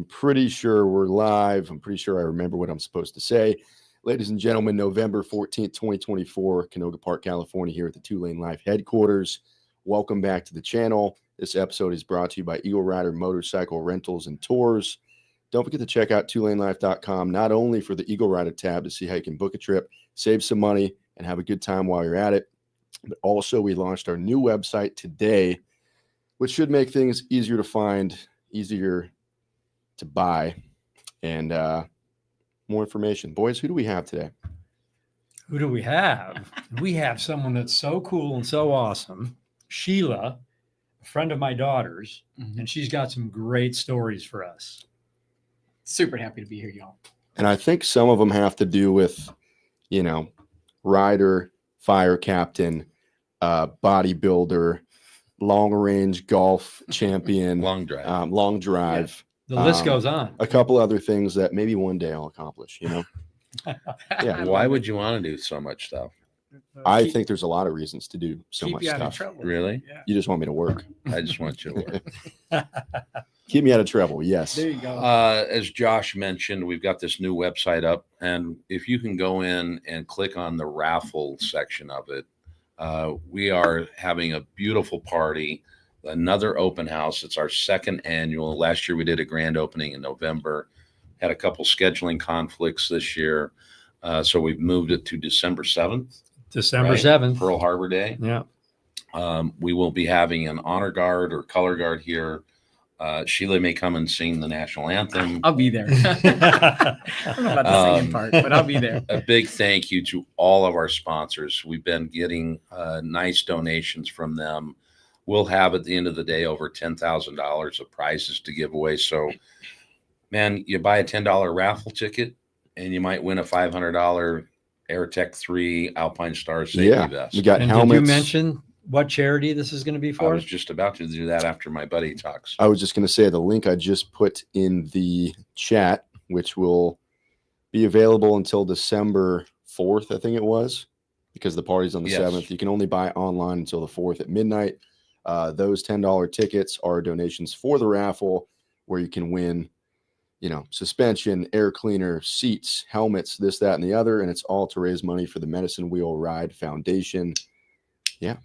pretty sure we're live. I'm pretty sure I remember what I'm supposed to say. Ladies and gentlemen, November 14th, 2024, Canoga Park, California, here at the 2LaneLIVE headquarters. Welcome back to the channel. This episode is brought to you by EagleRider Motorcycle Rentals and Tours. Don't forget to check out 2LaneLIVE.com, not only for the EagleRider tab to see how you can book a trip, save some money, and have a good time while you're at it, but also we launched our new website today, which should make things easier to find, easier to buy, and more information. Boys, who do we have today? Who do we have? We have someone that's so cool and so awesome. Sheila, a friend of my daughter's, and she's got some great stories for us. Super happy to be here, y'all. And I think some of them have to do with, you know, rider, fire captain, bodybuilder, long-range golf champion, long drive. The list goes on. A couple other things that maybe one day I'll accomplish, you know? Yeah. Why would you want to do so much stuff? I think there's a lot of reasons to do so much you out of stuff. trouble. Really? Yeah. You just want me to work. I just want you to work. Keep me out of trouble, yes. There you go. As Josh mentioned, we've got this new website up, and if you can go in and click on the raffle section of it, we are having a beautiful party, another open house. It's our second annual. Last year we did a grand opening in November, had a couple scheduling conflicts this year, so we've moved it to December 7th. December right? 7th. Pearl Harbor Day. Yeah. We will be having an honor guard or color guard here. Sheila may come and sing the national anthem. I'll be there. I don't know about the singing part, but I'll be there. A big thank you to all of our sponsors. We've been getting nice donations from them. We'll have at the end of the day over $10,000 of prizes to give away. So, man, you buy a $10 raffle ticket and you might win a $500 AirTech 3 Alpine Star safety vest. You got And helmets. did you mention what charity this is going to be I for? was just about to do that after my buddy talks. I was just going to say the link I just put in the chat, which will be available until December 4th, I think it was, because the party's on the 7th. You can only buy online until the 4th at midnight. Those $10 tickets are donations for the raffle, where you can win, you know, suspension, air cleaner, seats, helmets, this, that, and the other. And it's all to raise money for the Medicine Wheel Ride Foundation. Yeah.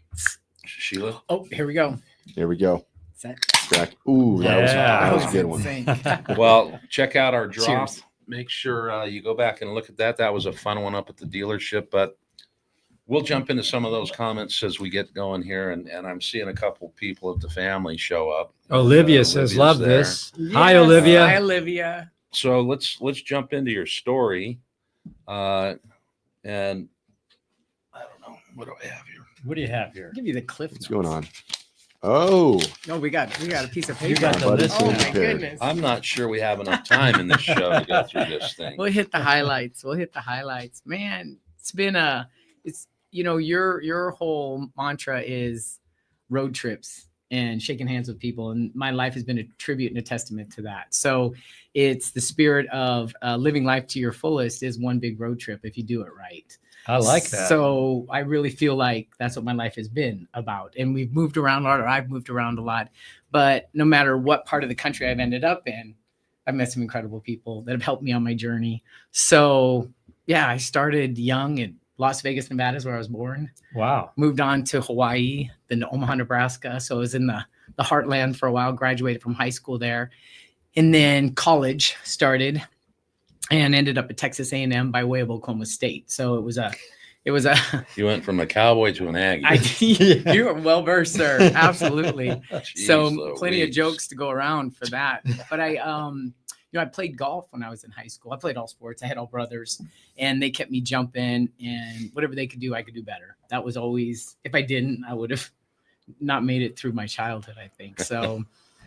Sheila? Oh, here we go. There we go. That Ooh, that was a good one. insane. Well, check out our drop. Cheers. Make sure you go back and look at that. That was a fun one up at the dealership, but we'll jump into some of those comments as we get going here. And I'm seeing a couple people of the family show up. Olivia says, Olivia's love there. this. Yes. Hi, Olivia. Hi, Olivia. So let's jump into your story. And I don't know. What do I have here? What do you have here? I'll give you the cliff What's notes. going on? Oh, No, we got a piece of You paper. got the buddy list. Oh came my prepared. goodness. I'm not sure we have enough time in this show to go through this thing. We'll hit the highlights. Man, it's been your whole mantra is road trips and shaking hands with people. And my life has been a tribute and a testament to that. So it's the spirit of living life to your fullest is one big road trip if you do it right. I like that. So I really feel like that's what my life has been about. And we've moved around a lot, or I've moved around a lot. But no matter what part of the country I've ended up in, I've met some incredible people that have helped me on my journey. So yeah, I started young in Las Vegas, Nevada is where I was born. Wow. Moved on to Hawaii, then to Omaha, Nebraska. So I was in the heartland for a while, graduated from high school there. And then college started and ended up at Texas A&M by way of Oklahoma State. So it was a You went from a cowboy to an Aggie. you are well versed, sir. Absolutely. Jeez So plenty of Louise. jokes to go around for that. But I played golf when I was in high school. I played all sports. I had all brothers, and they kept me jumping, and whatever they could do, I could do better. That was always, if I didn't, I would have not made it through my childhood, I think. So,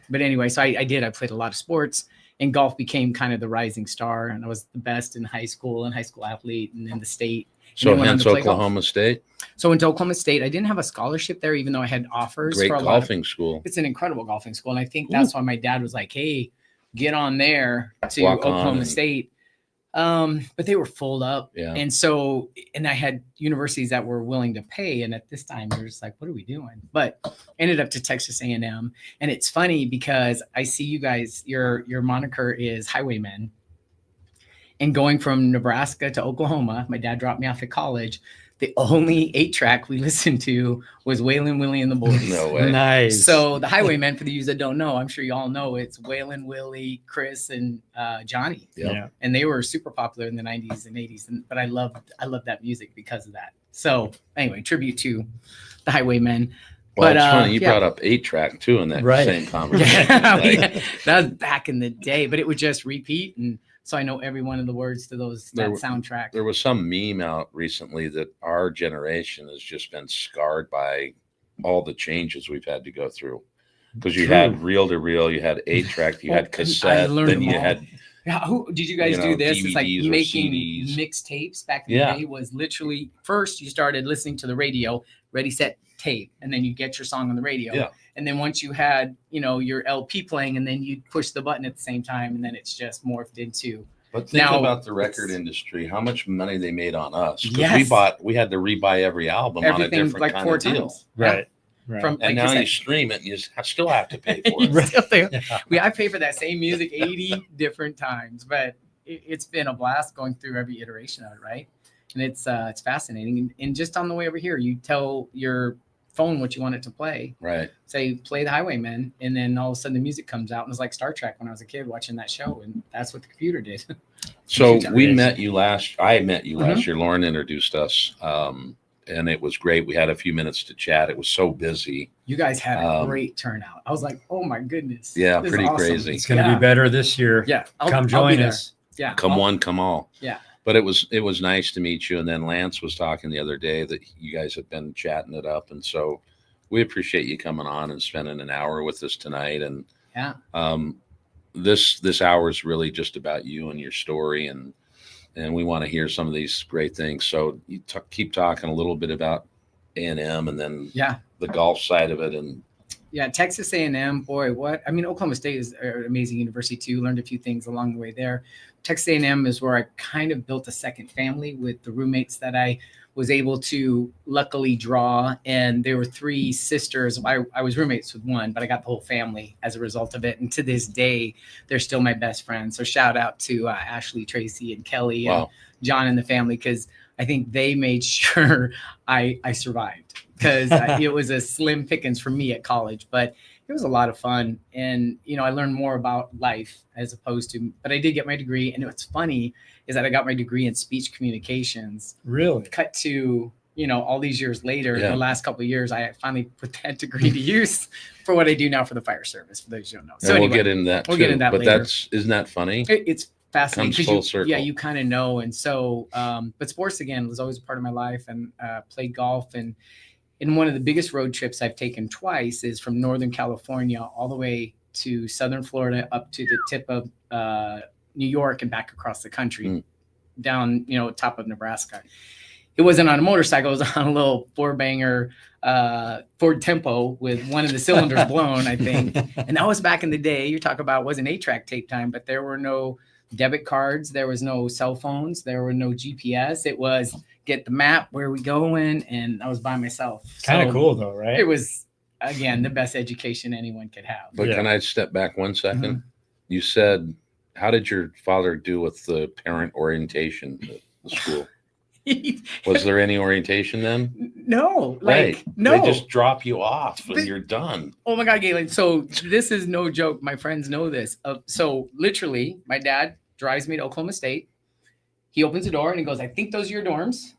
but anyway, so I did. I played a lot of sports, and golf became kind of the rising star, and I was the best in high school and high school athlete and in the state. So then went on hence to play golf. Oklahoma State. So went to Oklahoma State. I didn't have a scholarship there, even though I had offers Great for a lot of, golfing school. it's an incredible golfing school. And I think that's why my dad was like, hey, get on there to Walk on Oklahoma and- State. But they were full up. Yeah. And so, and I had universities that were willing to pay. And at this time, they're just like, what are we doing? But ended up to Texas A&M. And it's funny because I see you guys, your moniker is Highwaymen. And going from Nebraska to Oklahoma, my dad dropped me off at college. The only 8-track we listened to was Waylon Willie and the Boys. No way. Nice. So the Highwaymen, for the you that don't know, I'm sure you all know, it's Waylon, Willie, Chris, and Johnny. Yep. Yeah. And they were super popular in the 90s and 80s. But I love that music because of that. So anyway, tribute to the Highwaymen. Well, But, it's funny. You yeah. brought up 8-track too in that Right. same conversation. Yeah, Like, that was back in the day, but it would just repeat. And so I know every one of the words to that soundtrack. there was some meme out recently that our generation has just been scarred by all the changes we've had to go through. Because you True. had reel to reel, you had 8-track, you Well, had cassette, learned then them you all. had Yeah, who did you guys you do know, this? It's like DVDs or making CDs. mixtapes back in Yeah. the day was literally first you started listening to the radio, ready, set, tape, and then you get your song on the radio. Yeah. And then once you had, your LP playing, and then you push the button at the same time, and then it's just morphed into. But think Now, about the record it's- industry, how much money they made on us. 'Cause Yes. we had to rebuy every album on a Everything different like kind 4 of deal. times. Right. Right. From And like now you you said, stream it and you still have to pay for it. you still think- Yeah. I pay for that same music 80 different times, but it's been a blast going through every iteration of it, right? And it's fascinating. And just on the way over here, you tell your phone what you want it to play. Right. Say play the Highwaymen, and then all of a sudden the music comes out, and it's like Star Trek when I was a kid watching that show, and that's what the computer did. So Huge we outrage. met you I met you Mm-hmm. last year. Lauren introduced us. And it was great. We had a few minutes to chat. It was so busy. You guys had a Um, great turnout. I was like, oh my goodness. Yeah, this is pretty awesome. crazy. It's going to Yeah. be better this year. Yeah, Come I'll join be there. us. Yeah, Come I'll- one, come all. Yeah. But it was nice to meet you. And then Lance was talking the other day that you guys have been chatting it up. And so we appreciate you coming on and spending an hour with us tonight. And Yeah. this hour is really just about you and your story, and we want to hear some of these great things. So you keep talking a little bit about A&M and then Yeah. the golf side of it. And Yeah, Texas A&M, boy, what? I mean, Oklahoma State is an amazing university too. Learned a few things along the way there. Texas A&M is where I kind of built a second family with the roommates that I was able to luckily draw. And there were 3 sisters. I was roommates with one, but I got the whole family as a result of it. And to this day, they're still my best friends. So shout out to Ashley, Tracy, and Kelly and wow. John and the family, because I think they made sure I survived, because it was a slim pickings for me at college, but it was a lot of fun. And, I learned more about life as opposed to, but I did get my degree. And what's funny is that I got my degree in speech communications. Really? Cut to, all these years later, Yeah. the last couple of years, I finally put that degree to use for what I do now for the fire service, for those who don't know. So And anyway, we'll get into that we'll too. get into that but later. isn't that funny? It's fascinating Comes 'cause full you, circle. yeah, you kind of know. And so, but sports again was always a part of my life, and played golf. And in one of the biggest road trips I've taken twice is from Northern California all the way to Southern Florida, up to the tip of New York and back across the country, down, top of Nebraska. It wasn't on a motorcycle. It was on a little 4-banger Ford Tempo with one of the cylinders blown, I think. And that was back in the day. You talk about, wasn't 8-track tape time, but there were no debit cards. There was no cell phones. There were no GPS. It was get the map, where we going, and I was by myself. Kind of So cool though, right? It was, again, the best education anyone could have. But Yeah. can I step back 1 second? Mm-hmm. You said, how did your father do with the parent orientation at the school? Was there any orientation then? No, like, Right. no. They just drop you off and But- you're done. Oh my God, Galen. So this is no joke. My friends know this. So literally, my dad drives me to Oklahoma State. He opens the door and he goes, I think those are your dorms.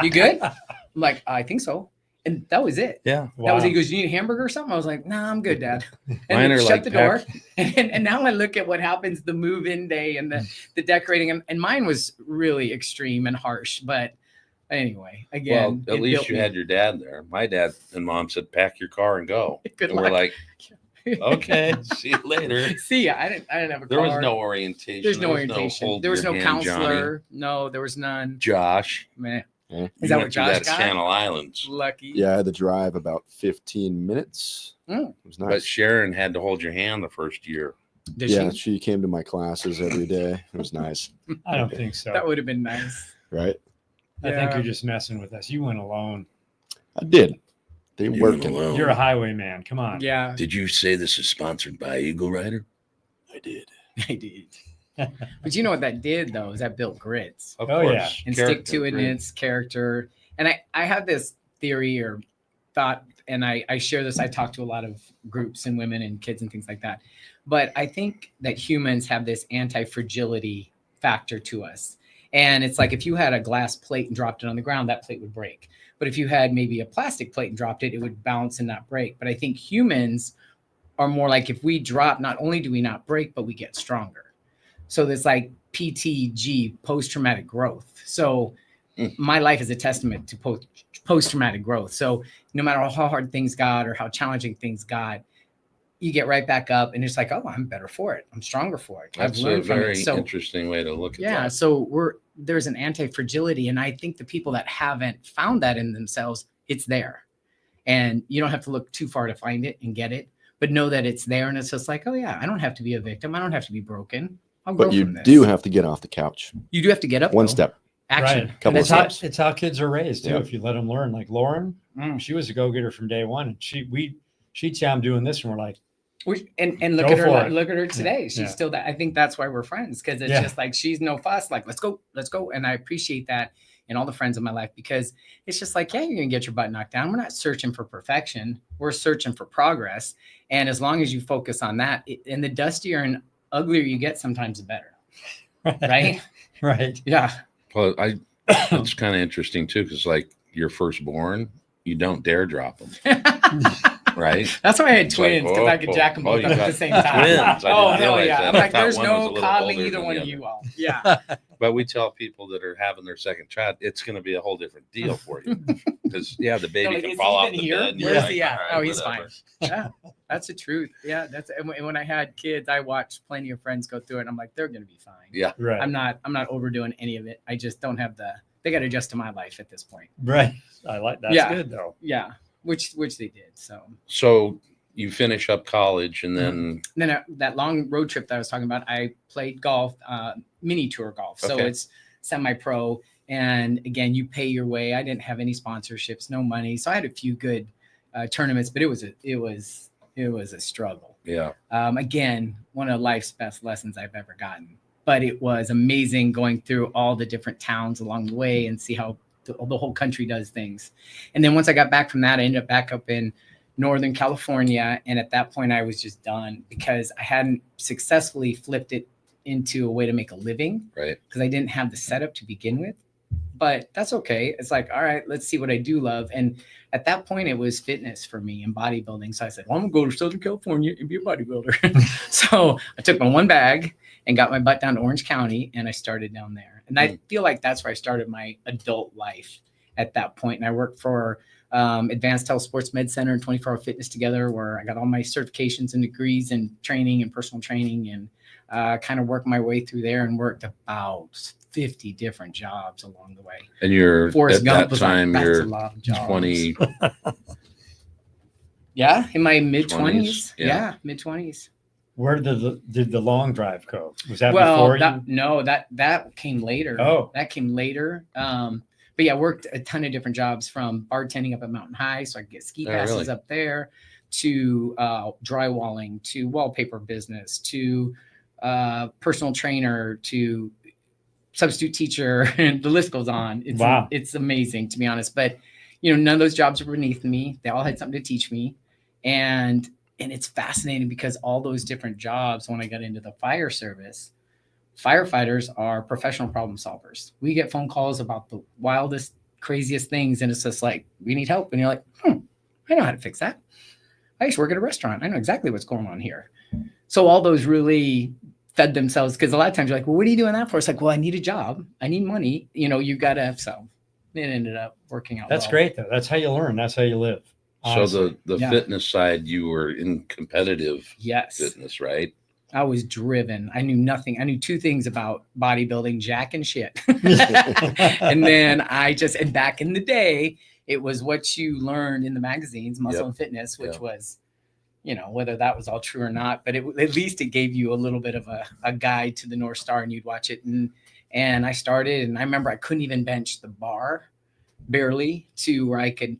You good? I'm like, I think so. And that was it. Yeah. That was it. He goes, you need a hamburger or something? I was like, nah, I'm good, Dad. And Mine are shut like the door. And now I look at what happens the move-in day and the decorating. And mine was really extreme and harsh. But anyway, again. Well, at it least built you me. had your dad there. My dad and mom said, pack your car and go. Good And we're luck. like, okay, see you later. See ya. I didn't have a There car. was no orientation. There's no orientation. hold There was your no hand, Johnny. counselor. No, there was none. Josh. Meh. Yeah. Is You that went what through Josh that got? Channel Islands. Lucky. Yeah, I had to drive about 15 minutes. Mm. It was But nice. Sharon had to hold your hand the first year. Did Yeah, she? she came to my classes every day. It was nice, I don't think so. That would have been nice. right? I think Yeah. you're just messing with us. You went alone. I did. They You were went working. alone. You're a highwayman. Come on. Yeah, Did you say this is sponsored by EagleRider? I did. I did. But you know what that did though is that built grits Of Oh, course. yeah. and Character, stick to it in right? its character. And I have this theory or thought, and I share this. I talk to a lot of groups and women and kids and things like that. But I think that humans have this anti-fragility factor to us. And it's like if you had a glass plate and dropped it on the ground, that plate would break. But if you had maybe a plastic plate and dropped it, it would bounce and not break. But I think humans are more like if we drop, not only do we not break, but we get stronger. So there's like PTG, post-traumatic growth. So my life is a testament to post-traumatic growth. So no matter how hard things got or how challenging things got, you get right back up and it's like, oh, I'm better for it. I'm stronger for it. That's I've a learned from very it. So interesting way to look at yeah, that. so there's an anti-fragility. And I think the people that haven't found that in themselves, it's there. And you don't have to look too far to find it and get it, but know that it's there. And it's just like, oh yeah, I don't have to be a victim. I don't have to be broken. I'll grow But you from this. do have to get off the couch. You do have to get up. One though. step. Action. Right. Couple It's of how, steps. it's how kids are raised too. Yeah. If you let them learn, like Lauren, she was a go-getter from day one. And she'd say I'm doing this, and we're like, And look Go at for her. it. Look at her today. She's Yeah. still that. I think that's why we're friends, because it's Yeah. just like she's no fuss. Like let's go. And I appreciate that in all the friends in my life, because it's just like, yeah, you're gonna get your butt knocked down. We're not searching for perfection. We're searching for progress. And as long as you focus on that, and the dustier and uglier you get, sometimes the better. Right? right. Yeah. Well, it's kind of interesting too, because like your firstborn, you don't dare drop them, right? That's why I had It's like, twins, because I could jack them both you up at got the same time. twins. I Oh, didn't hell realize yeah. that. I'm I like, thought there's one was a no little coddling older either than one the of other. you all. Yeah. But we tell people that are having their second child, it's going to be a whole different deal for you, because the baby like, can is fall he off even the here? bed. and you're Where's like, he at? "All right, Oh, he's whatever." Yeah, that's the truth. Yeah, and when I had kids, I watched plenty of friends go through it. And I'm like, they're gonna be fine. Yeah. Right. I'm not overdoing any of it. I just don't have they got to adjust to my life at this point. Right. I like that's Yeah. good though. Yeah, which they did. So you finish up college, and then Then that long road trip that I was talking about, I played golf, mini tour golf. So Okay. it's semi-pro, and again, you pay your way. I didn't have any sponsorships, no money, so I had a few good tournaments, but it was a struggle. yeah, Again, one of life's best lessons I've ever gotten. But it was amazing going through all the different towns along the way and see how the whole country does things. And then once I got back from that, I ended up back up in Northern California. And at that point, I was just done, because I hadn't successfully flipped it into a way to make a living, right. because I didn't have the setup to begin with. But that's okay. It's like, all right, let's see what I do love. And at that point, it was fitness for me and bodybuilding. So I said, well, I'm going to go to Southern California and be a bodybuilder. So I took my one bag and got my butt down to Orange County, and I started down there. And I feel like that's where I started my adult life at that point. And I worked for Advanced Health Sports Med Center and 24-Hour Fitness Together, where I got all my certifications and degrees and training and personal training, and kind of worked my way through there and worked about 50 different jobs along the way. And you're Forrest at Gump that was time like, that's a you're lot of jobs. 20. Yeah, in my mid 20s, 20s. yeah. Yeah, mid 20s. Where did the long drive go? Was that Well, before that, you? no, that came later. Oh. That came later. But yeah, worked a ton of different jobs, from bartending up at Mountain High, so I could get ski Oh, passes really? up there, to drywalling, to wallpaper business, to personal trainer, to substitute teacher, and the list goes on. Wow. It's amazing, to be honest. But none of those jobs were beneath me. They all had something to teach me, and it's fascinating, because all those different jobs, when I got into the fire service, firefighters are professional problem solvers. We get phone calls about the wildest, craziest things, and it's just like, we need help. And you're like, I know how to fix that. I used to work at a restaurant. I know exactly what's going on here. So all those really fed themselves, because a lot of times you're like, well, what are you doing that for? It's like, well, I need a job. I need money. You got to. So it ended up working out. That's well. great though. That's how you learn. That's how you live. Honestly. So the Yeah. fitness side, you were in competitive Yes. fitness, right? I was driven. I knew nothing. I knew two things about bodybuilding: jack and shit. And then and back in the day, it was what you learned in the magazines, Muscle Yep. and Fitness, which Yep. was, whether that was all true or not, but at least it gave you a little bit of a guide to the North Star, and you'd watch it. And I started, and I remember I couldn't even bench the bar barely to where I could,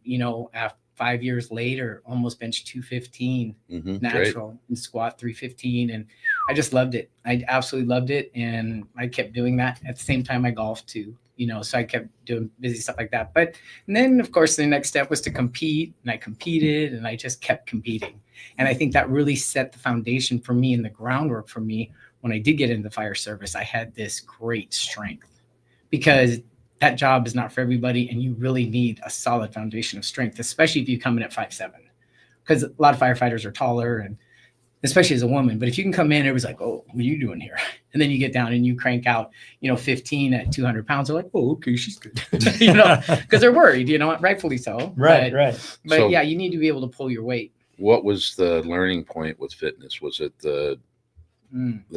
after 5 years later, almost bench 215 natural Great. and squat 315. And I just loved it. I absolutely loved it. And I kept doing that. At the same time, I golfed too, so I kept doing busy stuff like that. And then of course, the next step was to compete, and I competed, and I just kept competing. And I think that really set the foundation for me and the groundwork for me. When I did get into the fire service, I had this great strength, because that job is not for everybody. And you really need a solid foundation of strength, especially if you come in at 5'7", because a lot of firefighters are taller, and especially as a woman. But if you can come in, everybody's like, oh, what are you doing here? And then you get down and you crank out, 15 at 200 pounds. They're like, oh, okay, she's good. Because they're worried, rightfully so. Right. But So- yeah, you need to be able to pull your weight. What was the learning point with fitness? Was it the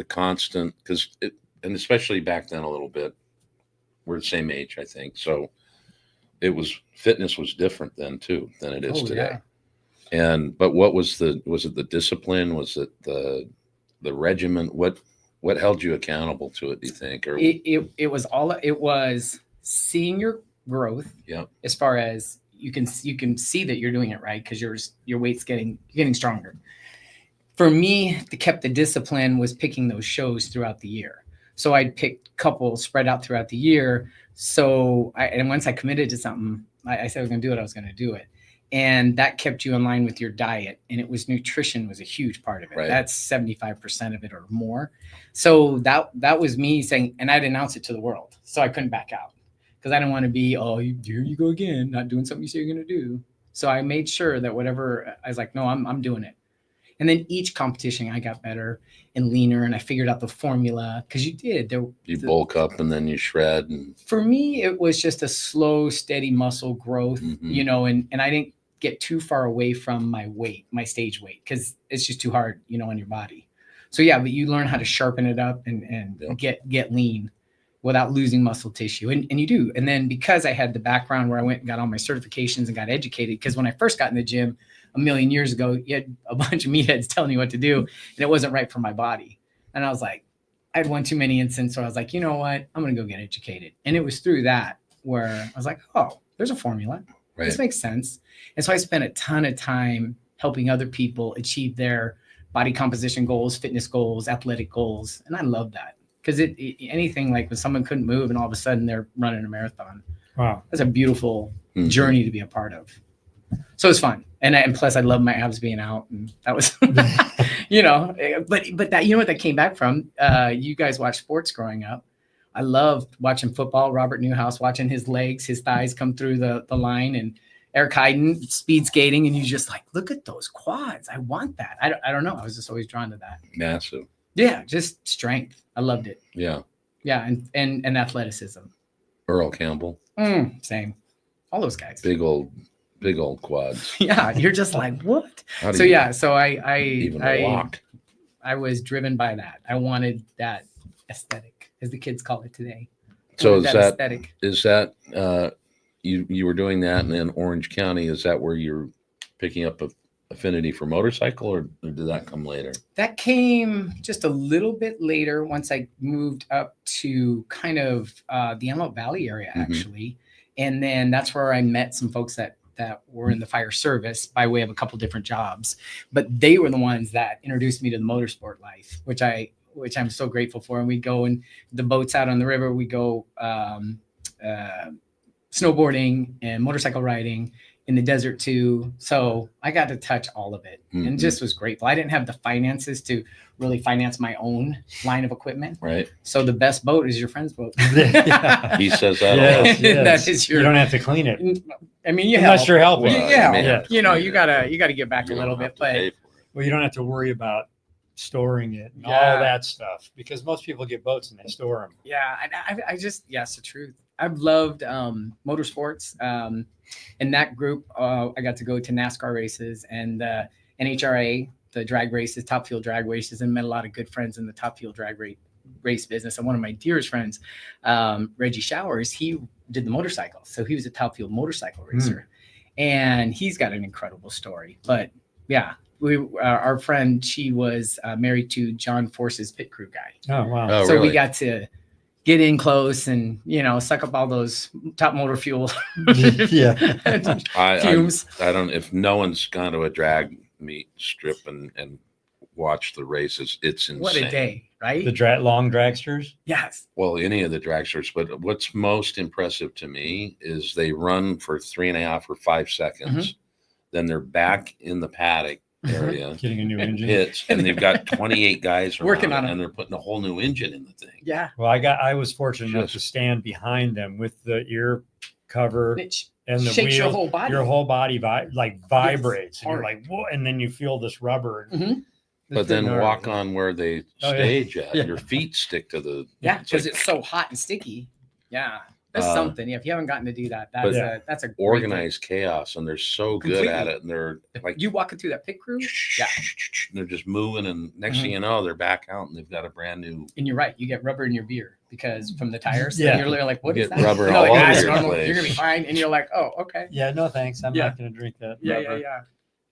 constant, and especially back then a little bit, we're the same age, I think. So fitness was different then too, than it is today. Yeah. But what was it the discipline? Was it the regimen? What held you accountable to it, do you think? Or It was seeing your growth. Yeah. As far as you can see that you're doing it right, because your weight's getting stronger. For me, to keep the discipline was picking those shows throughout the year. So I'd pick a couple spread out throughout the year. So and once I committed to something, I said I was going to do it. I was going to do it. And that kept you in line with your diet. And nutrition was a huge part of it. Right. That's 75% of it or more. So that was me saying, and I'd announce it to the world. So I couldn't back out, because I didn't want to be, here you go again, not doing something you say you're going to do. So I made sure that whatever, I was like, no, I'm doing it. And then each competition I got better and leaner, and I figured out the formula, because you bulk up and then you shred. And for me, it was just a slow, steady muscle growth, and I didn't get too far away from my weight, my stage weight, because it's just too hard, on your body. So yeah, but you learn how to sharpen it up and get lean without losing muscle tissue. And you do. And then because I had the background where I went and got all my certifications and got educated, because when I first got in the gym a million years ago, you had a bunch of meatheads telling you what to do, and it wasn't right for my body. And I was like, I had one too many instances. So I was like, you know what? I'm going to go get educated. And it was through that where I was like, oh, there's a formula. Right. This makes sense. And so I spent a ton of time helping other people achieve their body composition goals, fitness goals, athletic goals. And I love that, because anything like when someone couldn't move and all of a sudden they're running a marathon. Wow. That's a beautiful journey to be a part of. So it's fun. And plus I love my abs being out, and that was, but that, what that came back from, you guys watched sports growing up. I loved watching football, Robert Newhouse, watching his legs, his thighs come through the line, and Eric Heiden speed skating. And you just like, look at those quads. I want that. I don't know. I was just always drawn to that. massive. Yeah. Just strength. I loved it. Yeah. Yeah. And athleticism. Earl Campbell. Same. All those guys. Big old quads. Yeah. You're just like, what? How do So you yeah. So even walk? I was driven by that. I wanted that aesthetic, as the kids call it today. So Wanted aesthetic. is that you were doing that in Orange County? Is that where you're picking up a affinity for motorcycle, or did that come later? That came just a little bit later, once I moved up to kind of the Antelope Valley area, actually. And then that's where I met some folks that were in the fire service by way of a couple different jobs. But they were the ones that introduced me to the motorsport life, which I'm so grateful for. And we go in the boats out on the river. We go snowboarding and motorcycle riding in the desert too. So I got to touch all of it and just was grateful. I didn't have the finances to really finance my own line of equipment. Right. So the best boat is your friend's boat. Yeah. He says that. Yes, yes. That is You don't have to clean it I mean, you unless help. you're helping. Well, Yeah, may have to you know, clean you it. gotta get back You a don't little have bit, to pay but for it. Well, you don't have to worry about storing it and all Yeah. that stuff, because most people get boats and they store them. yeah, I just, it's the truth. I've loved motorsports. In that group, I got to go to NASCAR races and NHRA, the drag races, Top Fuel drag races, and met a lot of good friends in the Top Fuel drag race business. And one of my dearest friends, Reggie Showers, he did the motorcycle. So he was a Top Fuel motorcycle racer. And he's got an incredible story. But yeah, our friend, she was married to John Force's pit crew guy. Oh, wow. Oh, So really? we got to get in close and, suck up all those top motor fuel Yeah. fumes. I don't, if no one's gone to a drag meet strip and watch the races, it's insane. What a day, right? The long dragsters. Yes. Well, any of the dragsters, but what's most impressive to me is they run for 3.5 or 5 seconds. Then they're back in the paddock area, Getting a new engine. hits, and they've got 28 guys Working around on it, and they're putting a whole new engine in the thing. Yeah. Well, I was fortunate enough to stand behind them with the ear cover It and the shakes wheel. your whole body. Your whole body vibrates, and you're hard. like, whoa! And then you feel this rubber. But then walk on where they Oh, yeah. stage at. Yeah. Your feet stick to the. Yeah, because like it's so hot and sticky. Yeah. That's something. Yeah, if you haven't gotten to do that, but that's a great organized chaos, and they're so good at Completely. it, and they're thing. like You walking through that pit crew, yeah. they're just moving, and next thing you know, they're back out, and they've got a brand new. And you're right, you get rubber in your beer because from the tires. Yeah. And you're literally like, what You is get that? rubber And all they're like, over "Ah, it's your normal. place." You're gonna be fine. And you're like, oh, okay. Yeah, no thanks. I'm Yeah. not going to drink that. Yeah, rubber. yeah.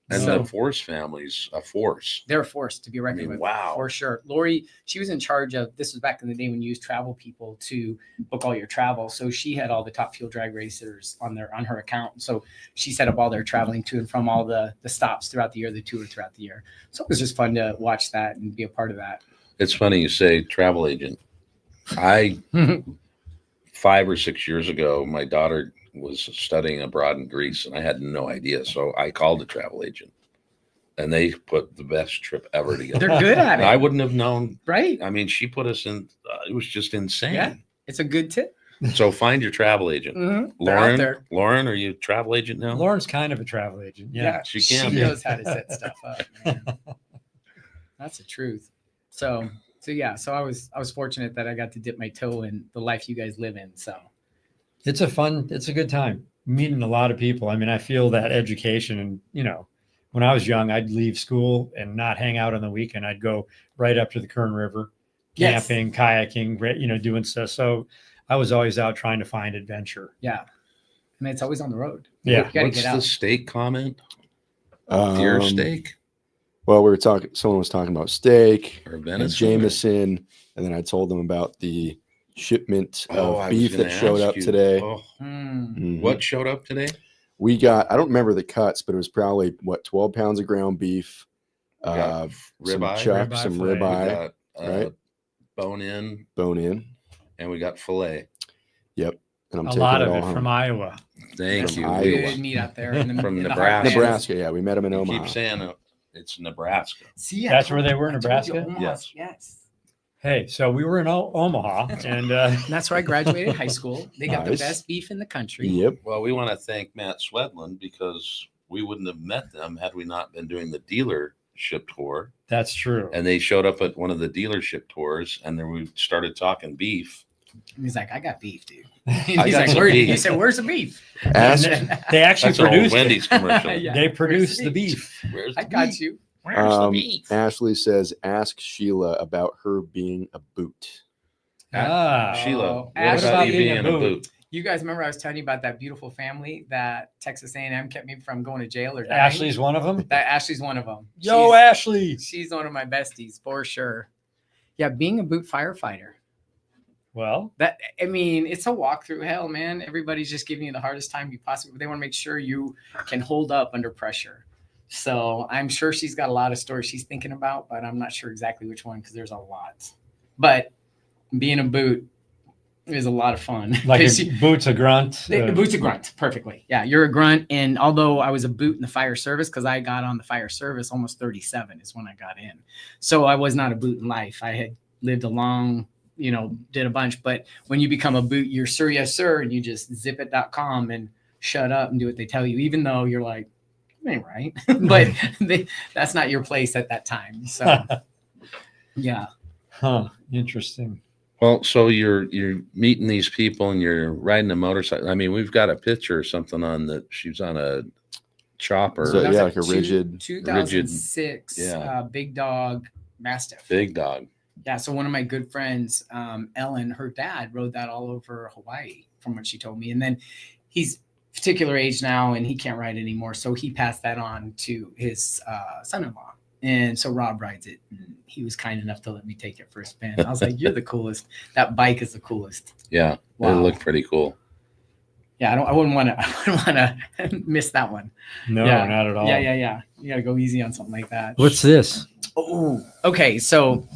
And So- the Force family's a force. They're a force to be reckoned I mean, with. wow. For sure. Lori, she was in charge of, this was back in the day when you used travel people to book all your travel. So she had all the top fuel drag racers on her account. So she set up all their traveling to and from all the stops throughout the year, the tour throughout the year. So it was just fun to watch that and be a part of that. It's funny you say travel agent. I 5 or 6 years ago, my daughter was studying abroad in Greece, and I had no idea. So I called a travel agent, and they put the best trip ever together. They're good at it. I wouldn't have known. Right. I mean, she put us in. It was just insane. Yeah. It's a good tip. So find your travel agent. They're out there. Lauren, are you a travel agent now? Lauren's kind of a travel agent. Yeah. She She can. knows how to set stuff up, man. That's the truth. So yeah, so I was fortunate that I got to dip my toe in the life you guys live in. So It's a good time meeting a lot of people. I mean, I feel that education, and when I was young, I'd leave school and not hang out on the weekend. I'd go right up to the Kern River, Yes. camping, kayaking, doing stuff. So I was always out trying to find adventure. yeah. And it's always on the road. Yeah. You gotta What's get the out. steak comment? Deer steak Well, someone was talking about steak or and venison? Jameson, and then I told them about the shipment Oh, of I was beef gonna that showed ask up you. today. Oh, Mhm. what showed up today? We got, I don't remember the cuts, but it was probably 12 pounds of ground beef, We got some ribeye. chuck, Ribeye some fillet. We ribeye, got right? bone in, bone in. and we got filet. Yep. And I'm A taking lot it of all it home. from Iowa. Thank From you. Iowa. We Good meat out there in the, From in the Nebraska. heartland. Nebraska. Yeah, we met them in Omaha. keep saying it's Nebraska. See, That's where they were, I told you, Nebraska? Omaha. Yes. Yes. Hey, so we were in Omaha, and And that's where I graduated high school. They got Nice. the best beef in the country. Yep. Well, we want to thank Matt Swedlund because we wouldn't have met them had we not been doing the dealership tour. that's true. And they showed up at one of the dealership tours, and then we started talking beef. And he's like, I got beef, dude. I He's got like, some where? beef. He said, where's the beef? Ask, They actually That's an old produced it. Wendy's commercial. Yeah. They Where's produced the the beef? beef. Where's I the got beef? you. Where's the beef? Ashley says, ask Sheila about her being a boot. Ah, Sheila, Oh, what Ashley. about you being a boot? You guys remember I was telling you about that beautiful family that Texas A&M kept me from going to jail or dying? Ashley's one of them. That Ashley's one of them. Yo, Ashley. She's one of my besties for sure. Yeah, being a boot firefighter. Well, It's a walk through hell, man. Everybody's just giving you the hardest time you possibly. They want to make sure you can hold up under pressure. So I'm sure she's got a lot of stories she's thinking about, but I'm not sure exactly which one because there's a lot. But being a boot is a lot of fun. like 'Cause a boot's a grunt. the boot's a grunt, perfectly. Yeah, you're a grunt. And although I was a boot in the fire service, because I got on the fire service almost 37 is when I got in. So I was not a boot in life. I had lived a long, did a bunch. But when you become a boot, you're sir, yes, sir. And you just zipit.com and shut up and do what they tell you, even though you're like, ain't right. But that's not your place at that time. So yeah. Huh. Interesting. Well, so you're meeting these people and you're riding a motorcycle. I mean, we've got a picture or something on that. She's on a chopper, So, That was yeah, like a rigid- 2006 yeah. Big Dog Mastiff. big dog. Yeah, so one of my good friends, Ellen, her dad rode that all over Hawaii, from what she told me. And then he's particular age now, and he can't ride anymore. So he passed that on to his son-in-law. And so Rob rides it. And he was kind enough to let me take it for a spin. I was like, you're the coolest. That bike is the coolest. Yeah. Wow. It looked pretty cool. Yeah, I wouldn't want to miss that one. No, Yeah. not at all. Yeah. You got to go easy on something like that. What's this? Oh, okay. So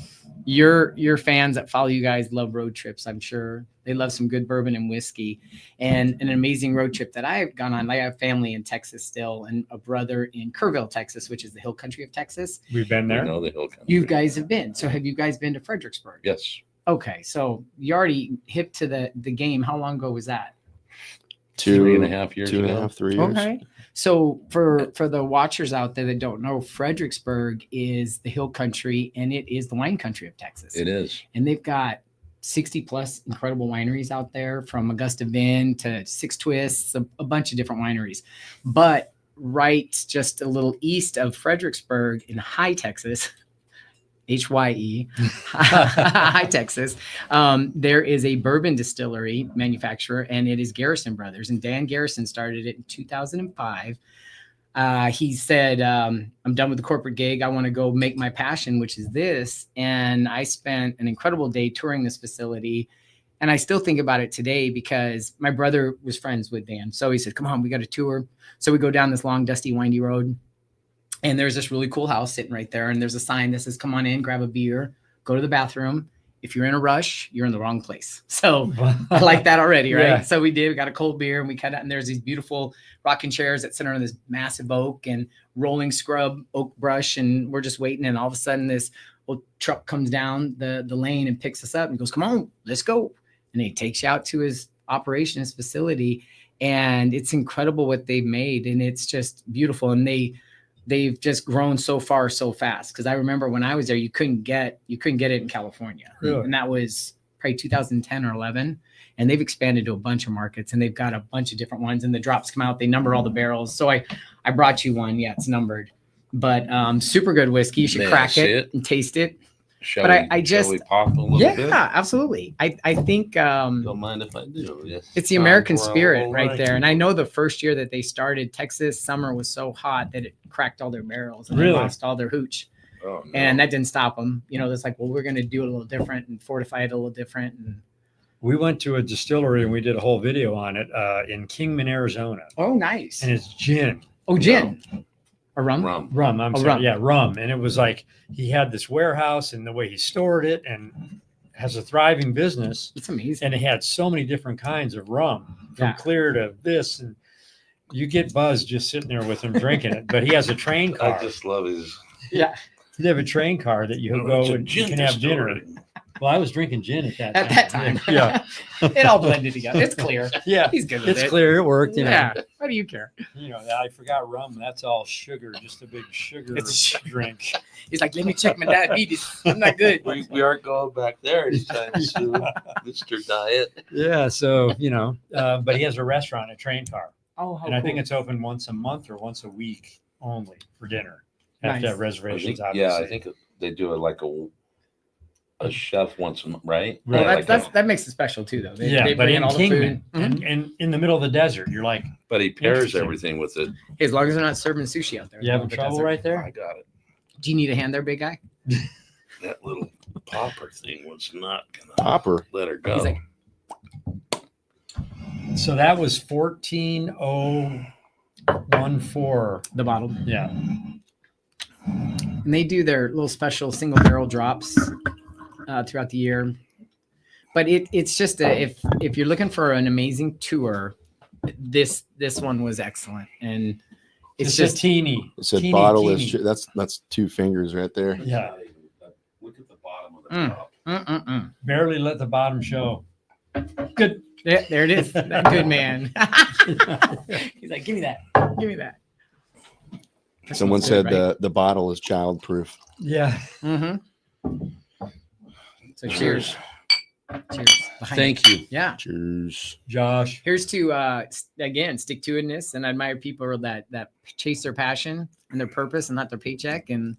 your fans that follow you guys love road trips, I'm sure. They love some good bourbon and whiskey, and an amazing road trip that I've gone on. I have family in Texas still, and a brother in Kerrville, Texas, which is the hill country of Texas. We've been We there. know the hill country. You guys have been. So have you guys been to Fredericksburg? Yes. Okay. So you already hip to the game. How long ago was that? 3.5 years ago. 2.5, 3 years. Okay. So for the watchers out there that don't know, Fredericksburg is the hill country, and it is the wine country of Texas. It is. And they've got 60 plus incredible wineries out there, from Augusta Vin to Six Twists, a bunch of different wineries. But right just a little east of Fredericksburg in High Texas, HYE, High Texas, there is a bourbon distillery manufacturer, and it is Garrison Brothers. And Dan Garrison started it in 2005. He said, I'm done with the corporate gig. I want to go make my passion, which is this. And I spent an incredible day touring this facility. And I still think about it today because my brother was friends with Dan. So he said, come on, we got a tour. So we go down this long, dusty, windy road. And there's this really cool house sitting right there. And there's a sign that says, come on in, grab a beer, go to the bathroom. If you're in a rush, you're in the wrong place. So I like that already, right? Yeah. So we got a cold beer, and we cut out, and there's these beautiful rocking chairs that sit on this massive oak and rolling scrub oak brush. And we're just waiting. And all of a sudden this old truck comes down the lane and picks us up and goes, come on, let's go. And he takes you out to his operation, his facility. And it's incredible what they've made. And it's just beautiful. And they've just grown so far so fast, because I remember when I was there, you couldn't get it in California. Really? And that was probably 2010 or 11, and they've expanded to a bunch of markets, and they've got a bunch of different ones, and the drops come out, they number all the barrels. So I brought you one. Yeah, it's numbered, but super good whiskey. You should May I crack see it it? and taste it. Shall But we, I shall we pop a little Yeah, bit? absolutely. I think Don't mind if I do. Yes. it's the American Roll spirit right right. there. And I know the first year that they started, Texas summer was so hot that it cracked all their barrels and Really? they lost all their hooch. Oh, no. And that didn't stop them. You know, it's like, well, we're going to do it a little different and fortify it a little different. And We went to a distillery and we did a whole video on it in Kingman, Arizona. oh, nice. And it's gin. Oh, gin. Or rum? Rum. I'm Oh, sorry. rum. Yeah, rum. And it was like he had this warehouse and the way he stored it, and has a thriving business. It's amazing. And it had so many different kinds of rum, from Yeah. clear to this. And you get buzzed just sitting there with him drinking it. But he has a train car. I just love his. Yeah. They have a train car that you go It's a and you gin can have dinner. distillery. Well, I was drinking gin at that At time. that time. Yeah. It all blended together. It's clear. Yeah. He's good with It's it. clear. It worked. You know. Yeah. What do you care? You know, I forgot rum. That's all sugar, just a big sugar It's a drink. He's like, let me check my diabetes. I'm not good. We aren't going back there anytime soon, Mr. Diet. Yeah. So, you know, but he has a restaurant, a train car. Oh, how And I think cool. it's open once a month or once a week only for dinner. Have to Nice. have reservations, I obviously. think they do it like a chef once a month, right? Well, Right. that makes it special too, though. Yeah, they but bring in all the Kingman, food. Mhm. and in the middle of the desert, you're like, But he pairs Interesting. everything with it. As long as they're not serving sushi out there. you having The trouble desert. right there? I got it. Do you need a hand there, big guy? That little popper thing was not gonna Popper. let her go. He's like, So that was 14,014. the bottle. Yeah. And they do their little special single barrel drops throughout the year. But it's just if you're looking for an amazing tour, this one was excellent. And it's It's just just teeny. It said teeny, bottle teeny. is that's 2 fingers right there. Yeah. Look at the bottom of the Mm. top. Barely let the bottom show. Good. Yeah, there it is. That good man. He's like, give me that. Give me that. Someone said the bottle is childproof. Yeah. Mm-hmm. So cheers. Cheers. Thank you. Yeah. Cheers. Josh. Here's to again stick to itness and admire people that chase their passion and their purpose and not their paycheck, and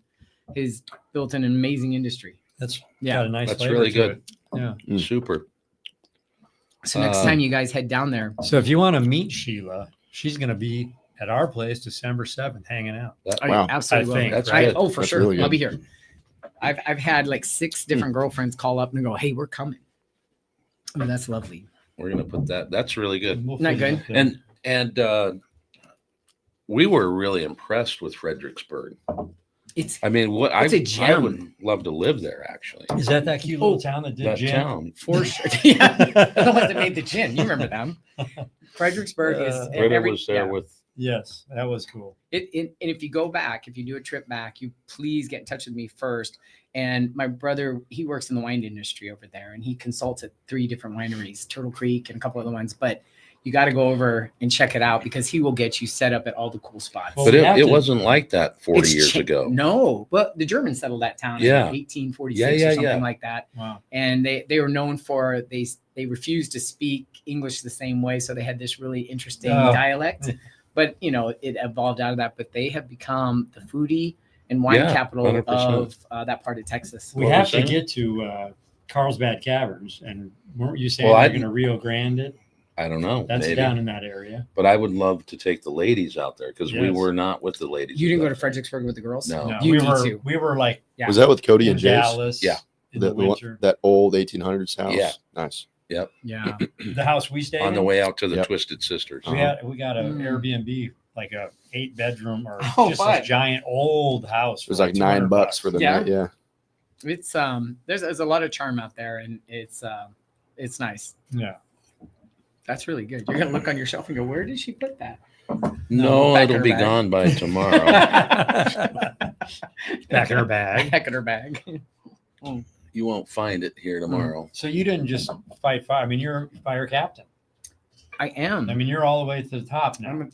has built an amazing industry. That's Yeah. got a nice That's flavor really to good. it. Yeah. Super. So next time you guys head down there, So if you want to meet Sheila, she's going to be at our place December 7th, hanging out. I Wow. absolutely I will. think, That's right? good. Oh, for That's sure. really I'll good. be here. I've had like 6 different girlfriends call up and go, "Hey, we're coming." Oh, that's lovely. We're gonna put that. That's really good. We'll Not figure good. out the- And we were really impressed with Fredericksburg. It's I mean, what I It's a gem. would love to live there. Actually, Is that cute little Oh, town that did that gin? town. for sure. Yeah, the ones that made the gin. You remember them? Fredericksburg is Britta every, was there yeah. with. Yes, that was cool. And if you go back, if you do a trip back, you please get in touch with me first. And my brother, he works in the wine industry over there, and he consults at 3 different wineries, Turtle Creek and a couple other ones. But you got to go over and check it out because he will get you set up at all the cool spots. Well, But we it, have it to- wasn't like that 40 It's years cha- ago. No, but the Germans settled that town Yeah. in 1846 Yeah, or something yeah. like that. Wow. And they were known for they refused to speak English the same way, so they had this really interesting Oh. dialect. But it evolved out of that. But they have become the foodie and wine Yeah, capital 100%. of that part of Texas. We What have was to that? get to Carlsbad Caverns, and weren't you saying Well, they're I- going to Rio Grande it? I don't know. That's maybe. down in that area. But I would love to take the ladies out there because we Yes. were not with the ladies. You didn't go at to that time. Fredericksburg with the girls? No. No, You we need were to. we were like Yeah. Was that with Cody in and Jace? Dallas. Yeah. In the one- winter. that old 1800s house. Yeah. Nice. Yeah. The house we stayed On the in, way out to the Yep. Twisted Sisters. we got an Mm. Airbnb, like a 8-bedroom or Oh, just fun. a giant old house. It was like $9 for the Yeah. night. Yeah. It's there's a lot of charm out there, and it's nice. Yeah. That's really good. You're gonna look on your shelf and go, "Where did she put that?" No, back in it'll her be bag. gone by tomorrow. Back in her bag. Back in her bag. You won't find it here tomorrow. So you didn't just fight fire. I mean, you're a fire captain. I am. I mean, you're all the way to the top now. I'm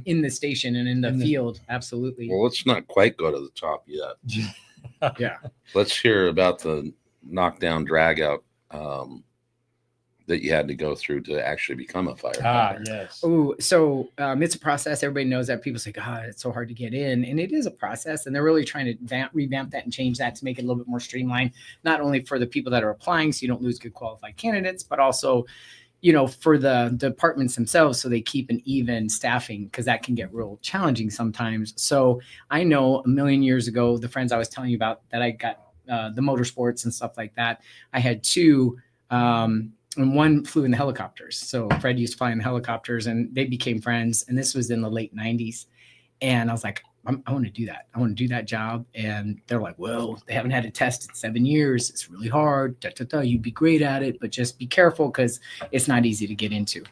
in the station and in the In the- field. Absolutely. Well, let's not quite go to the top yet. Yeah. Let's hear about the knockdown drag out that you had to go through to actually become a firefighter. Yes. Oh, so it's a process. Everybody knows that. People say, "God, it's so hard to get in," and it is a process. And they're really trying to revamp that and change that to make it a little bit more streamlined, not only for the people that are applying, so you don't lose good qualified candidates, but also, for the departments themselves, so they keep an even staffing because that can get real challenging sometimes. So I know a million years ago, the friends I was telling you about that I got the motorsports and stuff like that. I had 2. And one flew in the helicopters. So Fred used to fly in the helicopters and they became friends. And this was in the late 90s. And I was like, I want to do that. I want to do that job. And they're like, well, they haven't had a test in 7 years. It's really hard. You'd be great at it, but just be careful because it's not easy to get into.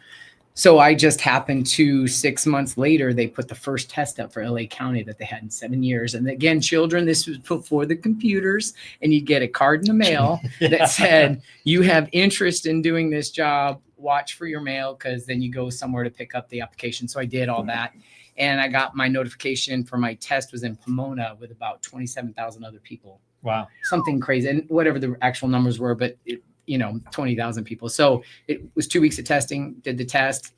So I just happened to 6 months later, they put the first test up for LA County that they had in 7 years. And again, children, this was before the computers, and you'd get a card in the mail that said, you have interest in doing this job, watch for your mail, because then you go somewhere to pick up the application. So I did all that. And I got my notification for my test was in Pomona with about 27,000 other people. Wow. Something crazy. And whatever the actual numbers were, but 20,000 people. So it was 2 weeks of testing, did the test,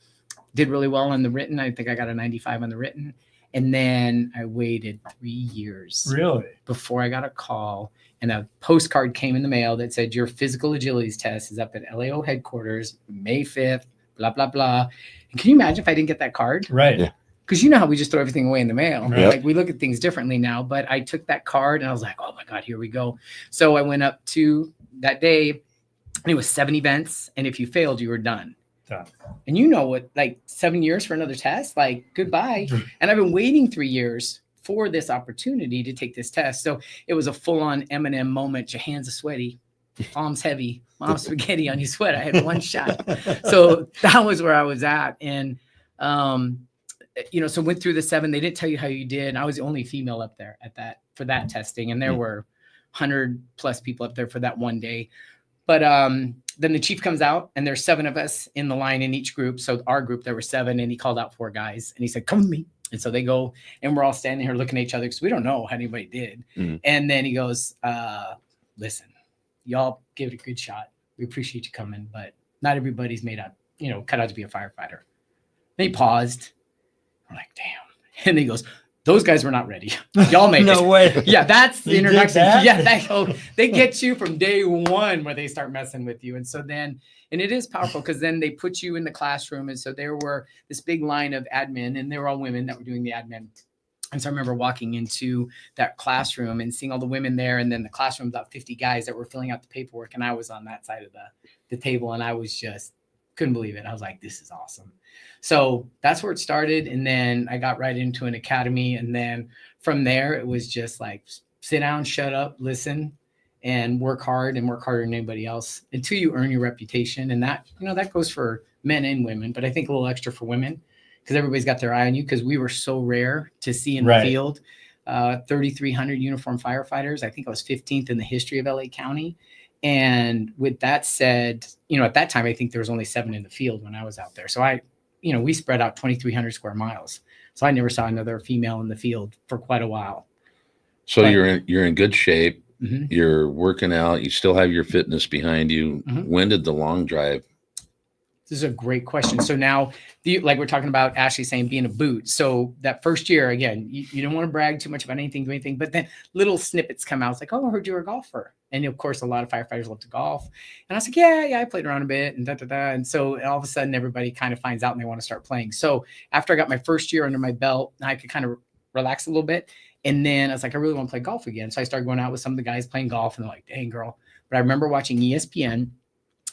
did really well on the written. I think I got a 95 on the written. And then I waited 3 years Really? before I got a call, and a postcard came in the mail that said, your physical agilities test is up at LAO headquarters, May 5th, blah, blah, blah. And can you imagine if I didn't get that card? Right. Yeah. Because you know how we just throw everything away in the mail. Right. Like we look at things differently now, but I took that card and I was like, oh my God, here we go. So I went up to that day and it was 7 events. And if you failed, you were done. Done. And you know what, like 7 years for another test, like goodbye. And I've been waiting 3 years for this opportunity to take this test. So it was a full-on Eminem moment. Your hands are sweaty, palms heavy, mom's spaghetti on your sweat. I had one shot. So that was where I was at. And, so went through the 7. They didn't tell you how you did. I was the only female up there for that testing. And there were 100+ people up there for that one day. But then the chief comes out and there's 7 of us in the line in each group. So our group, there were 7, and he called out 4 guys and he said, come with me. And so they go and we're all standing here looking at each other because we don't know how anybody did. Mhm. And then he goes, listen, y'all give it a good shot. We appreciate you coming, but not everybody's made out, cut out to be a firefighter. And he paused. I'm like, damn. And he goes, Those guys were not ready. Y'all make No it. way. Yeah, that's the You did introduction. that? Yeah, they get you from day one where they start messing with you. And so then, and it is powerful because then they put you in the classroom. And so there were this big line of admin, and they were all women that were doing the admin. And so I remember walking into that classroom and seeing all the women there, and then the classroom, about 50 guys that were filling out the paperwork. And I was on that side of the table, and I was just couldn't believe it. I was like, this is awesome. So that's where it started. And then I got right into an academy. And then from there, it was just like, sit down, shut up, listen, and work hard and work harder than anybody else until you earn your reputation. And that, that goes for men and women, but I think a little extra for women because everybody's got their eye on you because we were so rare to see in the field. 3,300 uniformed firefighters. I think I was 15th in the history of LA County. And with that said, at that time, I think there was only 7 in the field when I was out there. So we spread out 2,300 square miles. So I never saw another female in the field for quite a while. So you're in good shape. Mm-hmm. You're working out. You still have your fitness behind you. Mm-hmm. When did the long drive? This is a great question. So now, like we're talking about Ashley saying being a boot. So that first year, again, you don't want to brag too much about anything, do anything, but then little snippets come out. It's like, oh, I heard you were a golfer. And of course, a lot of firefighters love to golf. And I was like, yeah, I played around a bit and And so all of a sudden, everybody kind of finds out and they want to start playing. So after I got my first year under my belt, I could kind of relax a little bit. And then I was like, I really want to play golf again. So I started going out with some of the guys playing golf, and they're like, dang, girl. But I remember watching ESPN,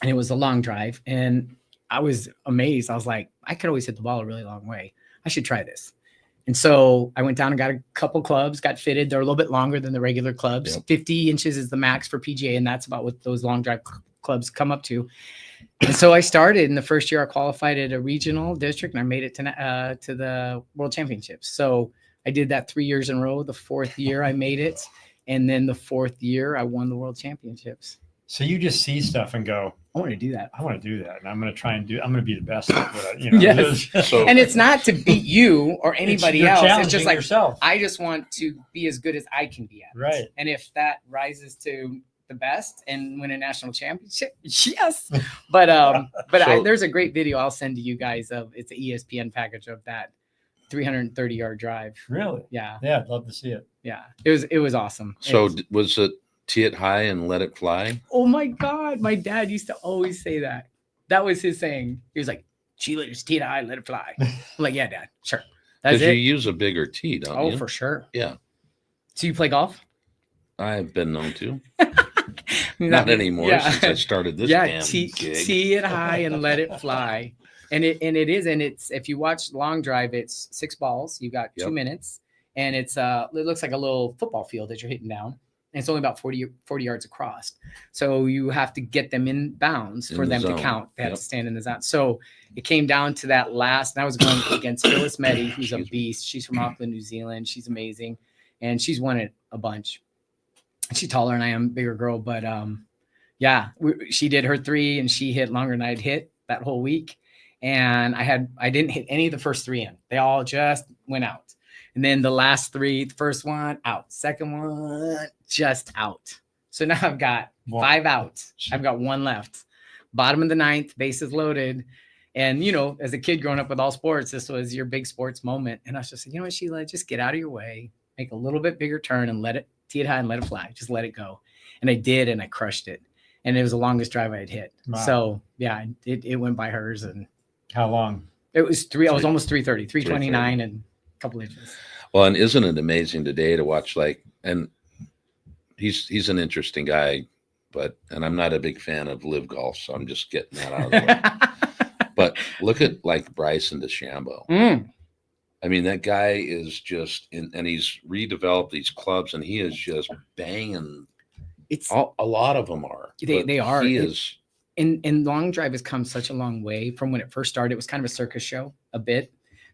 and it was a long drive. And I was amazed. I was like, I could always hit the ball a really long way. I should try this. And so I went down and got a couple clubs, got fitted. They're a little bit longer than the regular clubs. Yep. 50 inches is the max for PGA, and that's about what those long drive clubs come up to. And so I started in the first year. I qualified at a regional district, and I made it to the World Championships. So I did that 3 years in a row. The 4th year I made it, and then the 4th year I won the World Championships. So you just see stuff and go, I want to do that. I want to do that. And I'm going to be the best at what Yes. And it's not to beat you or anybody else. It's just like, yourself. I just want to be as good as I can be at it. Right. And if that rises to the best and win a national championship, yes. But there's a great video I'll send to you guys of, it's an ESPN package of that 330-yard drive. Really? Yeah. Yeah. I'd love to see it. Yeah. It was awesome. So was it tee it high and let it fly? Oh my God. My dad used to always say that. That was his saying. He was like, Sheila, just tee it high, let it fly. I'm like, yeah, Dad, sure. That's Because it. you use a bigger tee, don't you? Oh, for sure. Yeah. So you play golf? I've been known to. Not anymore since I started this damn gig. Tee it high and let it fly. And it's if you watch long drive, it's 6 balls. You got 2 minutes, and it looks like a little football field that you're hitting down. And it's only about 40 yards across. So you have to get them in bounds for them to count. They have to stand in the zone. So it came down to that last, and I was going against Phyllis Meddy, who's a beast. She's from Auckland, New Zealand. She's amazing. And she's won it a bunch. She's taller than I am, bigger girl. But she did her 3, and she hit longer than I'd hit that whole week. And I didn't hit any of the first 3 in. They all just went out. And then the last 3, the first one out, second one just out. So now I've got 5 out. I've got 1 left. Bottom of the 9th, bases loaded. And, as a kid growing up with all sports, this was your big sports moment. And I was just like, you know what, Sheila, just get out of your way, make a little bit bigger turn and tee it high and let it fly. Just let it go. And I did, and I crushed it. And it was the longest drive I had hit. Wow. So yeah, it went by hers. And how long? It was 3. I was almost 330, 329 and a couple inches. Well, and isn't it amazing today to watch, and he's an interesting guy, and I'm not a big fan of live golf, so I'm just getting that out of the way. But look at Bryson DeChambeau. I mean, that guy is just, and he's redeveloped these clubs, and he is just banging. A lot of them are. They are. He is. And long drive has come such a long way from when it first started. It was kind of a circus show a bit.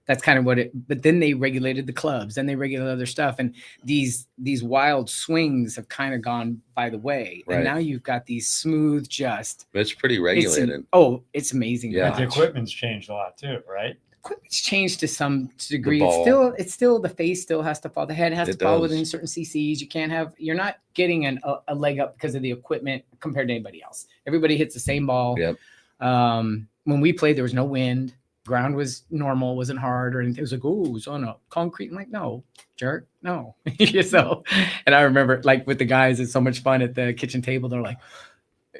That's kind of but then they regulated the clubs, and they regulated other stuff. And these wild swings have kind of gone by the way. Right. And now you've got these smooth, it's pretty regulated. It's amazing. Yeah. The equipment's changed a lot too, right? Equipment's changed to some degree. It's still the face still has to fall. The head has to fall within certain CCs. You're not getting a leg up because of the equipment compared to anybody else. Everybody hits the same ball. Yep. When we played, there was no wind. Ground was normal, wasn't hard or anything. It was like, oh, it was on a concrete. I'm like, no, jerk, no. So, and I remember like with the guys, it's so much fun at the kitchen table. They're like,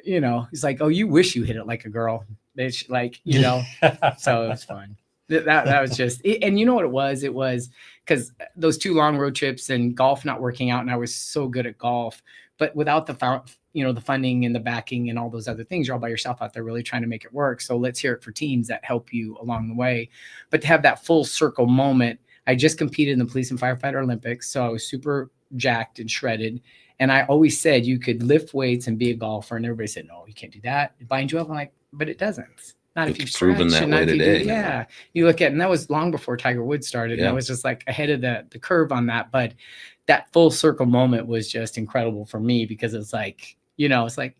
you know, he's like, oh, you wish you hit it like a girl. Bitch, like, you know, so it was fun. That was just, and you know what it was? It was because those 2 long road trips and golf not working out, and I was so good at golf, but without the the funding and the backing and all those other things, you're all by yourself out there really trying to make it work. So let's hear it for teams that help you along the way. But to have that full circle moment, I just competed in the police and firefighter Olympics, so I was super jacked and shredded. And I always said you could lift weights and be a golfer, and everybody said, no, you can't do that. It binds you up. I'm like, but it doesn't. Not if you've proven that way today. Yeah. You look at, and that was long before Tiger Woods started. And I was just like ahead of the curve on that. But that full circle moment was just incredible for me because it's like, you know, it's like,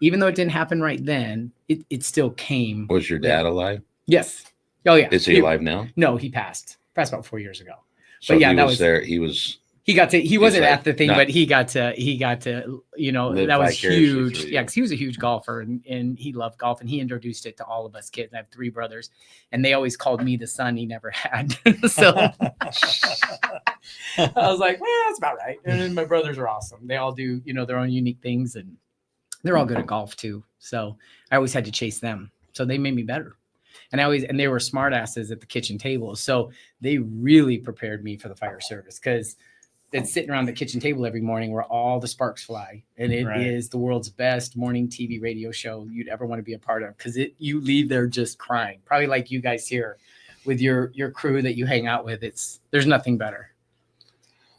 even though it didn't happen right then, it still came. Was your dad alive? Yes. Oh yeah. Is he alive now? No, he passed about 4 years ago. So but yeah, he that was there. He wasn't like, at the thing, but he got to, you know, that was huge. Yeah. Cause he was a huge golfer and he loved golf and he introduced it to all of us kids. I have 3 brothers and they always called me the son he never had. So I was like, well, that's about right. And then my brothers are awesome. They all do, you know, their own unique things and they're all good at golf too. So I always had to chase them. So they made me better. And they were smart asses at the kitchen table. So they really prepared me for the fire service because it's sitting around the kitchen table every morning where all the sparks fly. And it is the world's best morning TV radio show you'd ever want to be a part of because you leave there just crying, probably like you guys here with your crew that you hang out with. There's nothing better.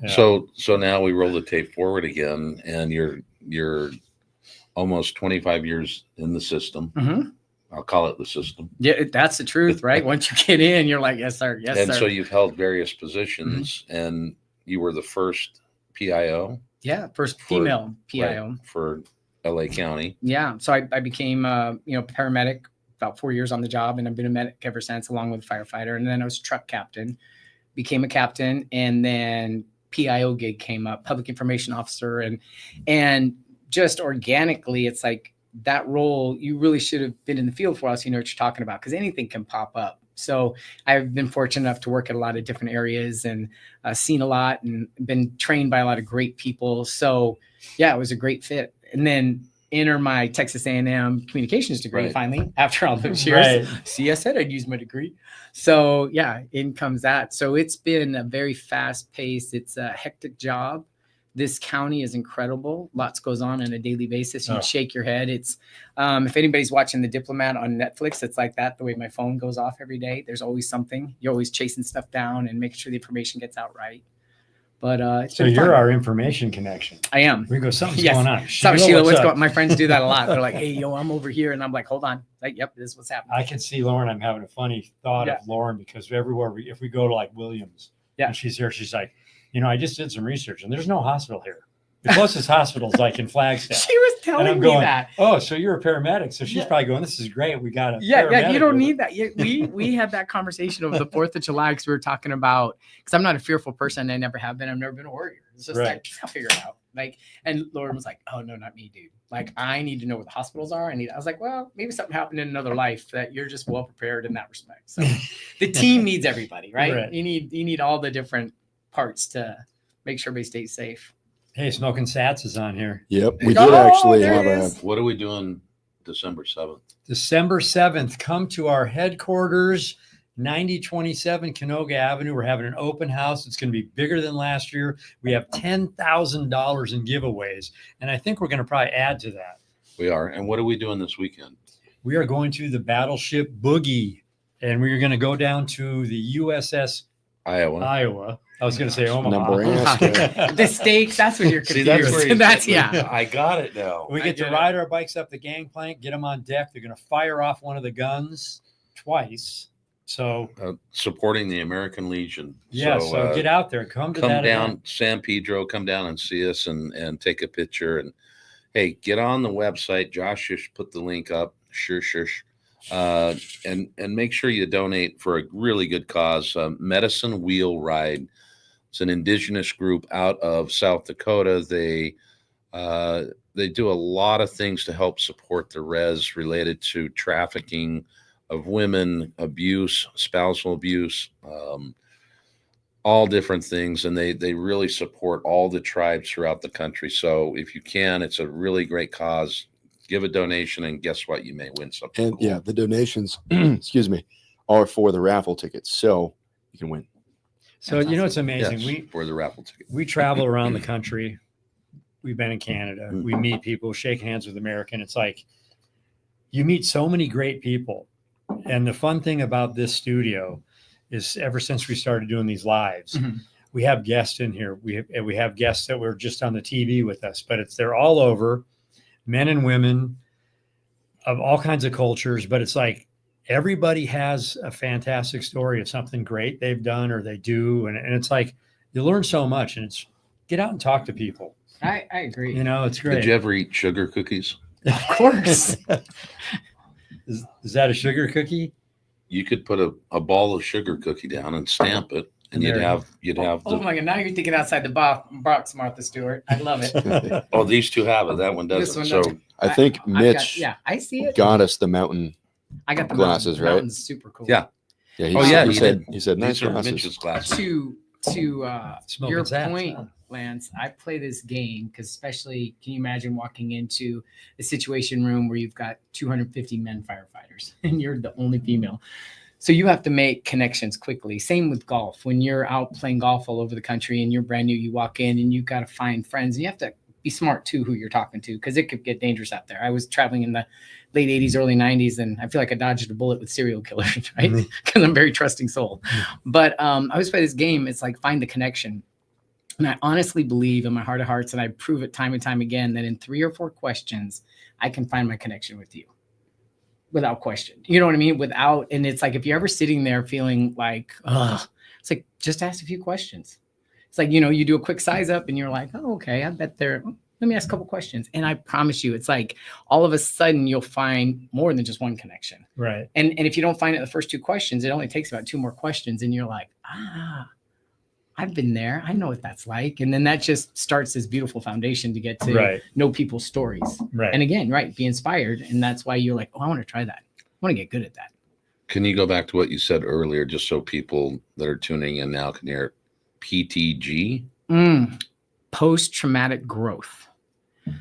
Yeah. So now we roll the tape forward again and you're almost 25 years in the system. Mm-hmm. I'll call it the system. Yeah, that's the truth, right? Once you get in, you're like, yes, sir. Yes, and sir. And so you've held various positions and you were the first PIO. Yeah, first female PIO. Right, for LA County. Yeah, so I became paramedic about 4 years on the job, and I've been a medic ever since, along with a firefighter. And then I was truck captain, became a captain, and then PIO gig came up, public information officer, and just organically, it's like that role you really should have been in the field for us. You know what you're talking about because anything can pop up. So I've been fortunate enough to work at a lot of different areas and seen a lot and been trained by a lot of great people. So yeah, it was a great fit. And then enter my Texas A&M communications degree finally after all those years. See, I said I'd use my degree. So yeah, in comes that. So it's been a very fast pace. It's a hectic job. This county is incredible. Lots goes on a daily basis. You'd shake your head. It's if anybody's watching The Diplomat on Netflix, it's like that. The way my phone goes off every day. There's always something. You're always chasing stuff down and making sure the information gets out right. But so you're our information connection. I am. We go, something's going on. Sheila, what's going on? My friends do that a lot. They're like, hey, yo, I'm over here. And I'm like, hold on. Like, yep, this is what's happening. I can see Lauren. I'm having a funny thought of Lauren because everywhere if we go to like Williams, and she's here, she's like, you know, I just did some research and there's no hospital here. The closest hospital is like in Flagstaff. She was telling me that. Oh, so you're a paramedic. So she's probably going, this is great. We got a Yeah, you don't need that. We had that conversation over the 4th of July because we were talking about, because I'm not a fearful person. I never have been. I've never been a warrior. It's just like, I'll figure it out. Like, and Lauren was like, oh, no, not me, dude. Like, I need to know where the hospitals are. I was like, well, maybe something happened in another life that you're just well prepared in that respect. So the team needs everybody, right? You need all the different parts to make sure everybody stays safe. Hey, Smoking Sats is on here. Yep, we did actually have What are we doing December 7th? December 7th, come to our headquarters, 9027 Canoga Avenue. We're having an open house. It's going to be bigger than last year. We have $10,000 in giveaways, and I think we're going to probably add to that. We are. And what are we doing this weekend? We are going to the Battleship Boogie, and we're going to go down to the USS Iowa. I was going to say Omaha. The stakes, that's what you're confused. See, that's where that's I got it now. We get to ride our bikes up the gangplank, get them on deck. They're going to fire off one of the guns twice. So supporting the American Legion. Yeah, so get out there. Come down, event. San Pedro, come down and see us and take a picture. And hey, get on the website. Josh just put the link up. Sure. And make sure you donate for a really good cause. Medicine Wheel Ride. It's an indigenous group out of South Dakota. They do a lot of things to help support the res related to trafficking women abuse, spousal abuse, all different things. And they really support all the tribes throughout the country. So if you can, it's a really great cause. Give a donation, and guess what? You may win something. And cool. yeah, the donations, excuse me, are for the raffle tickets. So you can win. So, you know, it's amazing. Yes, for the raffle ticket. We travel around the country. We've been in Canada. We meet people, shake hands with American. It's like you meet so many great people. And the fun thing about this studio is ever since we started doing these lives, we have guests in here. We have guests that were just on the TV with us, but they're all over, men and women of all kinds of cultures. But it's like everybody has a fantastic story of something great they've done or they do. And it's like you learn so much, and it's get out and talk to people. I agree. You know, it's great. Did you ever eat sugar cookies? Of course. Is that a sugar cookie? You could put a ball of sugar cookie down and stamp it, and you'd have Oh my God! Now you're thinking outside the box, Martha Stewart. I love it. Oh, these two have it. That one doesn't. This one So doesn't. I think Mitch I see it. got us the mountain. I got the glasses, right? Mountain's super cool. Yeah. Yeah. Oh, yeah, He he said did. nice these are glasses. Mitch's glasses. To Smoking your zaps, point, huh? Lance, I play this game because especially, can you imagine walking into a situation room where you've got 250 men firefighters and you're the only female? So you have to make connections quickly. Same with golf. When you're out playing golf all over the country and you're brand new, you walk in and you've got to find friends. And you have to be smart too who you're talking to, because it could get dangerous out there. I was traveling in the late 80s, early 90s, and I feel like I dodged a bullet with serial killers, right? Because I'm a very trusting soul. But I always play this game. It's like find the connection. And I honestly believe in my heart of hearts, and I prove it time and time again, that in 3 or 4 questions, I can find my connection with you without question. You know what I mean? And it's like, if you're ever sitting there feeling like, it's like, just ask a few questions. It's like, you know, you do a quick size up and you're like, oh, okay, I bet let me ask a couple questions. And I promise you, it's like all of a sudden you'll find more than just one connection. Right. And if you don't find it in the first 2 questions, it only takes about 2 more questions. And you're like, I've been there. I know what that's like. And then that just starts this beautiful foundation to get to know people's stories. Right. And again, be inspired. And that's why you're like, oh, I want to try that. I want to get good at that. Can you go back to what you said earlier, just so people that are tuning in now can hear PTG? Post-traumatic growth.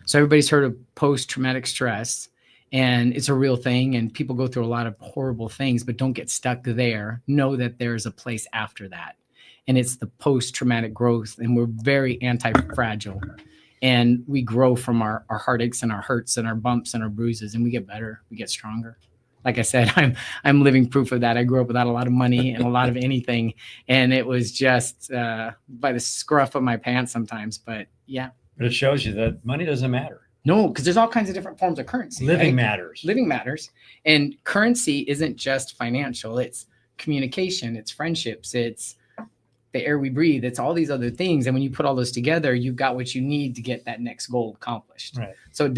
So everybody's heard of post-traumatic stress, and it's a real thing. And people go through a lot of horrible things, but don't get stuck there. Know that there's a place after that. And it's the post-traumatic growth. And we're very anti-fragile. And we grow from our heartaches and our hurts and our bumps and our bruises. And we get better. We get stronger. Like I said, I'm living proof of that. I grew up without a lot of money and a lot of anything. And it was just by the scruff of my pants sometimes. But yeah. But it shows you that money doesn't matter. No, because there's all kinds of different forms of currency. Living matters. Living matters. And currency isn't just financial. It's communication. It's friendships. It's the air we breathe. It's all these other things. And when you put all those together, you've got what you need to get that next goal accomplished. Right. So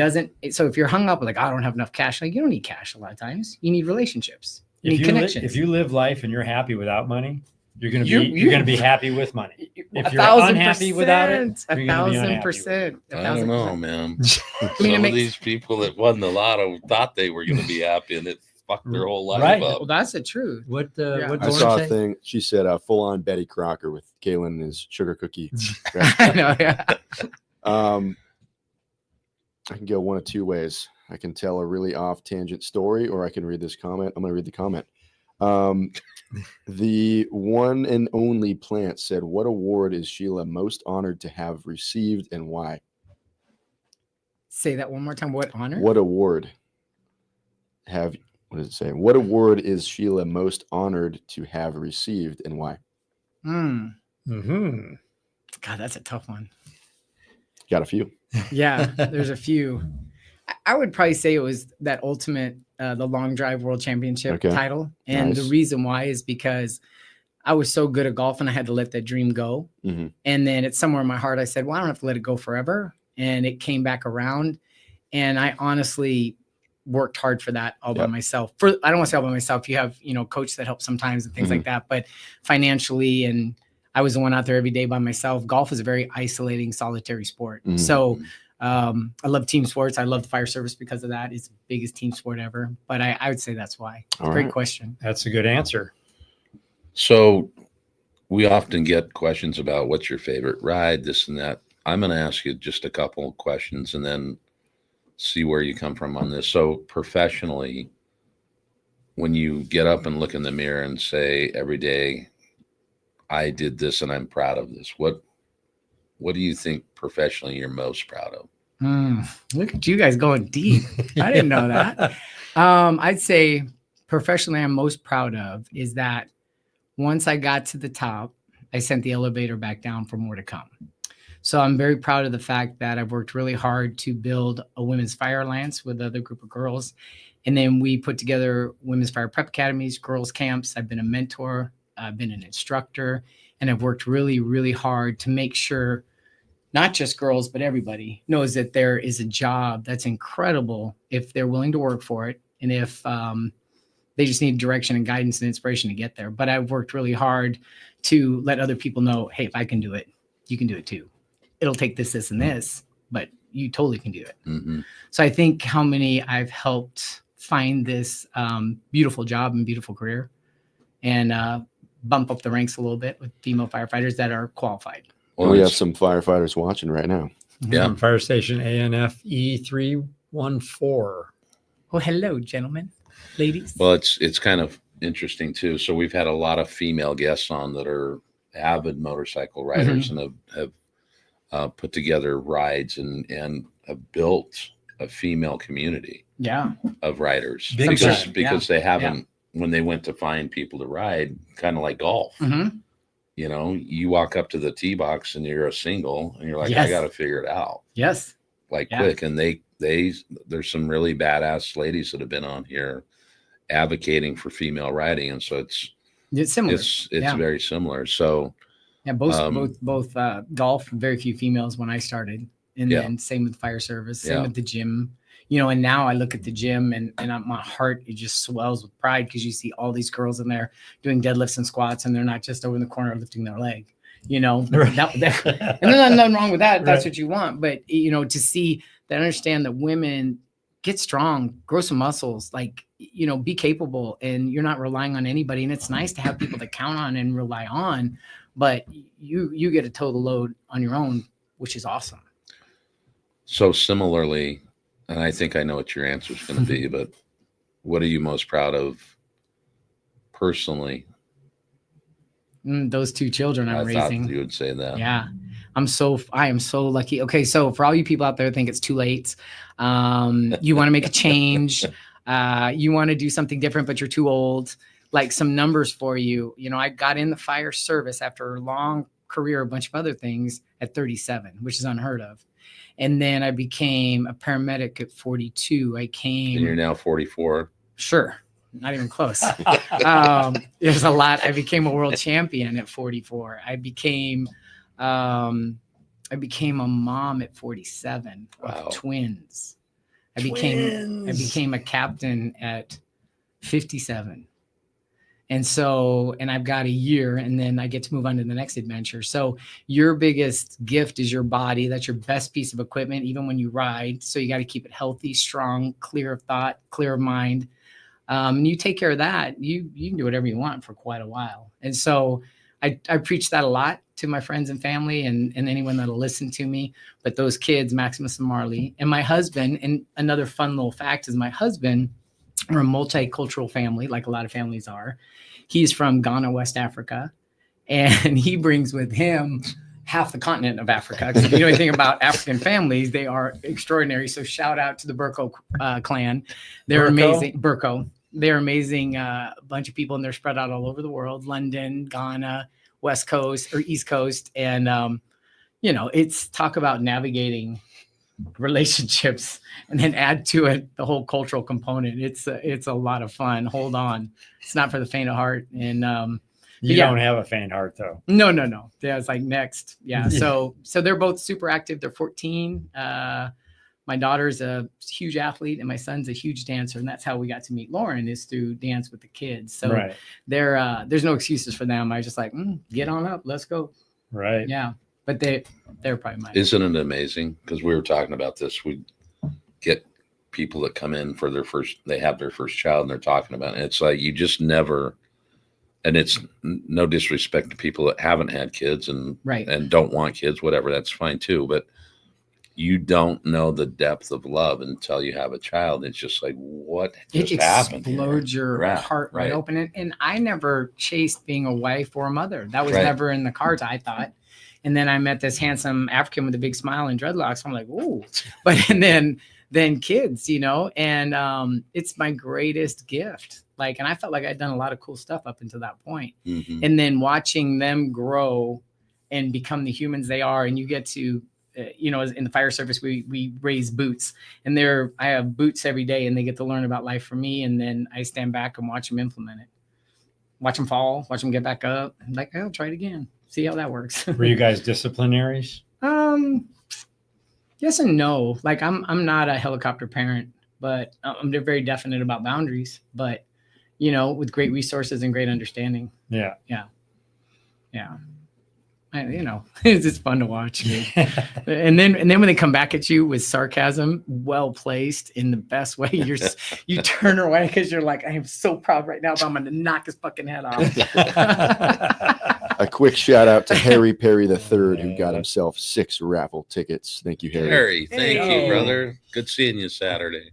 so if you're hung up with like, I don't have enough cash, like you don't need cash a lot of times. You need relationships. You need connections. If you live life and you're happy without money, you're going to be happy with money. If you're 1,000%, unhappy without it, you're going to be unhappy with it. 1,000%. I don't know, man. I Some mean, of these people that won the lotto thought they were going to be happy, and it fucked their whole life Right. up. Well, that's the truth. What Yeah. what I Lauren saw a say? thing. She said full on Betty Crocker with Kaylin and his sugar cookie. I know, yeah. I can go one of 2 ways. I can tell a really off tangent story, or I can read this comment. I'm going to read the comment. The one and only Plant said, "What award is Sheila most honored to have received, and why?" Say that one more time. What honor? What award what does it say? What award is Sheila most honored to have received, and why? Mm-hmm. God, that's a tough one. Got a few. Yeah, there's a few. I would probably say it was that ultimate, the long drive world championship title. And Nice. the reason why is because I was so good at golf and I had to let that dream go. Mhm. And then it's somewhere in my heart, I said, well, I don't have to let it go forever. And it came back around. And I honestly worked hard for that all by myself. I don't want to say all by myself. You have, coach that helps sometimes and things like that, but financially, and I was the one out there every day by myself. Golf is a very isolating, solitary sport. So I love team sports. I love the fire service because of that. It's the biggest team sport ever. But I would say that's why. All Great right. question. That's a good answer. So we often get questions about what's your favorite ride, this and that. I'm going to ask you just a couple of questions and then see where you come from on this. So professionally, when you get up and look in the mirror and say every day, I did this and I'm proud of this, what do you think professionally you're most proud of? Look at you guys going deep. I didn't know that. I'd say professionally I'm most proud of is that once I got to the top, I sent the elevator back down for more to come. So I'm very proud of the fact that I've worked really hard to build a women's fire alliance with another group of girls. And then we put together women's fire prep academies, girls camps. I've been a mentor, I've been an instructor, and I've worked really, really hard to make sure not just girls, but everybody knows that there is a job that's incredible if they're willing to work for it. And if they just need direction and guidance and inspiration to get there. But I've worked really hard to let other people know, hey, if I can do it, you can do it too. It'll take this, this, and this, but you totally can do it. Mm-hmm. So I think how many I've helped find this beautiful job and beautiful career and bump up the ranks a little bit with female firefighters that are qualified. Well, we have some firefighters watching right now. Yeah. Fire station ANFE 314. Oh, hello, gentlemen, ladies. Well, it's kind of interesting too. So we've had a lot of female guests on that are avid motorcycle riders and have put together rides and have built a female community of riders because they haven't, when they went to find people to ride, kind of like golf. You know, you walk up to the tee box and you're a single and you're like, I got to figure it out. Yes. Like quick. And there's some really badass ladies that have been on here advocating for female riding. And so it's similar. It's very similar. So yeah, both golf, very few females when I started. And then same with fire service, same with the gym, you know, and now I look at the gym and my heart, it just swells with pride because you see all these girls in there doing deadlifts and squats and they're not just over in the corner lifting their leg, you know, and there's nothing wrong with that. That's what you want. But, you know, to see that, understand that women get strong, grow some muscles, like, you know, be capable and you're not relying on anybody. And it's nice to have people to count on and rely on, but you get to toe the load on your own, which is awesome. So similarly, and I think I know what your answer is going to be, but what are you most proud of personally? Those two children I'm raising. Thought you would say that. Yeah. I am so lucky. Okay. So for all you people out there who think it's too late, you want to make a change, you want to do something different, but you're too old, like some numbers for you. You know, I got in the fire service after a long career, a bunch of other things at 37, which is unheard of. And then I became a paramedic at 42. And you're now 44. Sure. Not even close. There's a lot. I became a world champion at 44. I became a mom at 47 of twins. I became a captain at 57. And so, and I've got a year and then I get to move on to the next adventure. So your biggest gift is your body. That's your best piece of equipment, even when you ride. So you got to keep it healthy, strong, clear of thought, clear of mind. And you take care of that, you can do whatever you want for quite a while. And so I preach that a lot to my friends and family and anyone that'll listen to me. But those kids, Maximus and Marley, and my husband, and another fun little fact is my husband, we're a multicultural family, like a lot of families are. He's from Ghana, West Africa, and he brings with him half the continent of Africa. Because if you know anything about African families, they are extraordinary. So shout out to the Berkoh clan. They're amazing. Berkoh. They're amazing bunch of people, and they're spread out all over the world, London, Ghana, West Coast or East Coast. And, you know, it's talk about navigating relationships and then add to it the whole cultural component. It's a lot of fun. Hold on. It's not for the faint of heart. And you don't have a faint heart though. No. Yeah, it's like next. Yeah. So they're both super active. They're 14. My daughter's a huge athlete and my son's a huge dancer. And that's how we got to meet Lauren, is through dance with the kids. So there's no excuses for them. I just like, get on up. Let's go. Right. Yeah. but they're probably mine. Isn't it amazing? Because we were talking about this. We get people that come in for they have their first child and they're talking about it. It's like you just never, and it's no disrespect to people that haven't had kids and don't want kids, whatever, that's fine too. But you don't know the depth of love until you have a child. It's just like, what just happened? It explodes your heart right open. And I never chased being a wife or a mother. That was never in the cards, I thought. And then I met this handsome African with a big smile and dreadlocks. I'm like, ooh. But and then kids, you know, and it's my greatest gift. Like, and I felt like I'd done a lot of cool stuff up until that point. Mm-hmm. And then watching them grow and become the humans they are. And you get to, you know, in the fire service, we raise boots, and I have boots every day, and they get to learn about life from me. And then I stand back and watch them implement it, watch them fall, watch them get back up. I'm like, I'll try it again. See how that works. Were you guys disciplinaries? Yes and no. Like I'm not a helicopter parent, but I'm very definite about boundaries, but you know, with great resources and great understanding. Yeah. You know, it's just fun to watch. and then when they come back at you with sarcasm, well placed in the best way, you turn away because you're like, I am so proud right now, but I'm going to knock his fucking head off. A quick shout out to Harry Perry III, who got himself 6 raffle tickets. Thank you, Harry. Harry, thank you, brother. Good seeing you Saturday.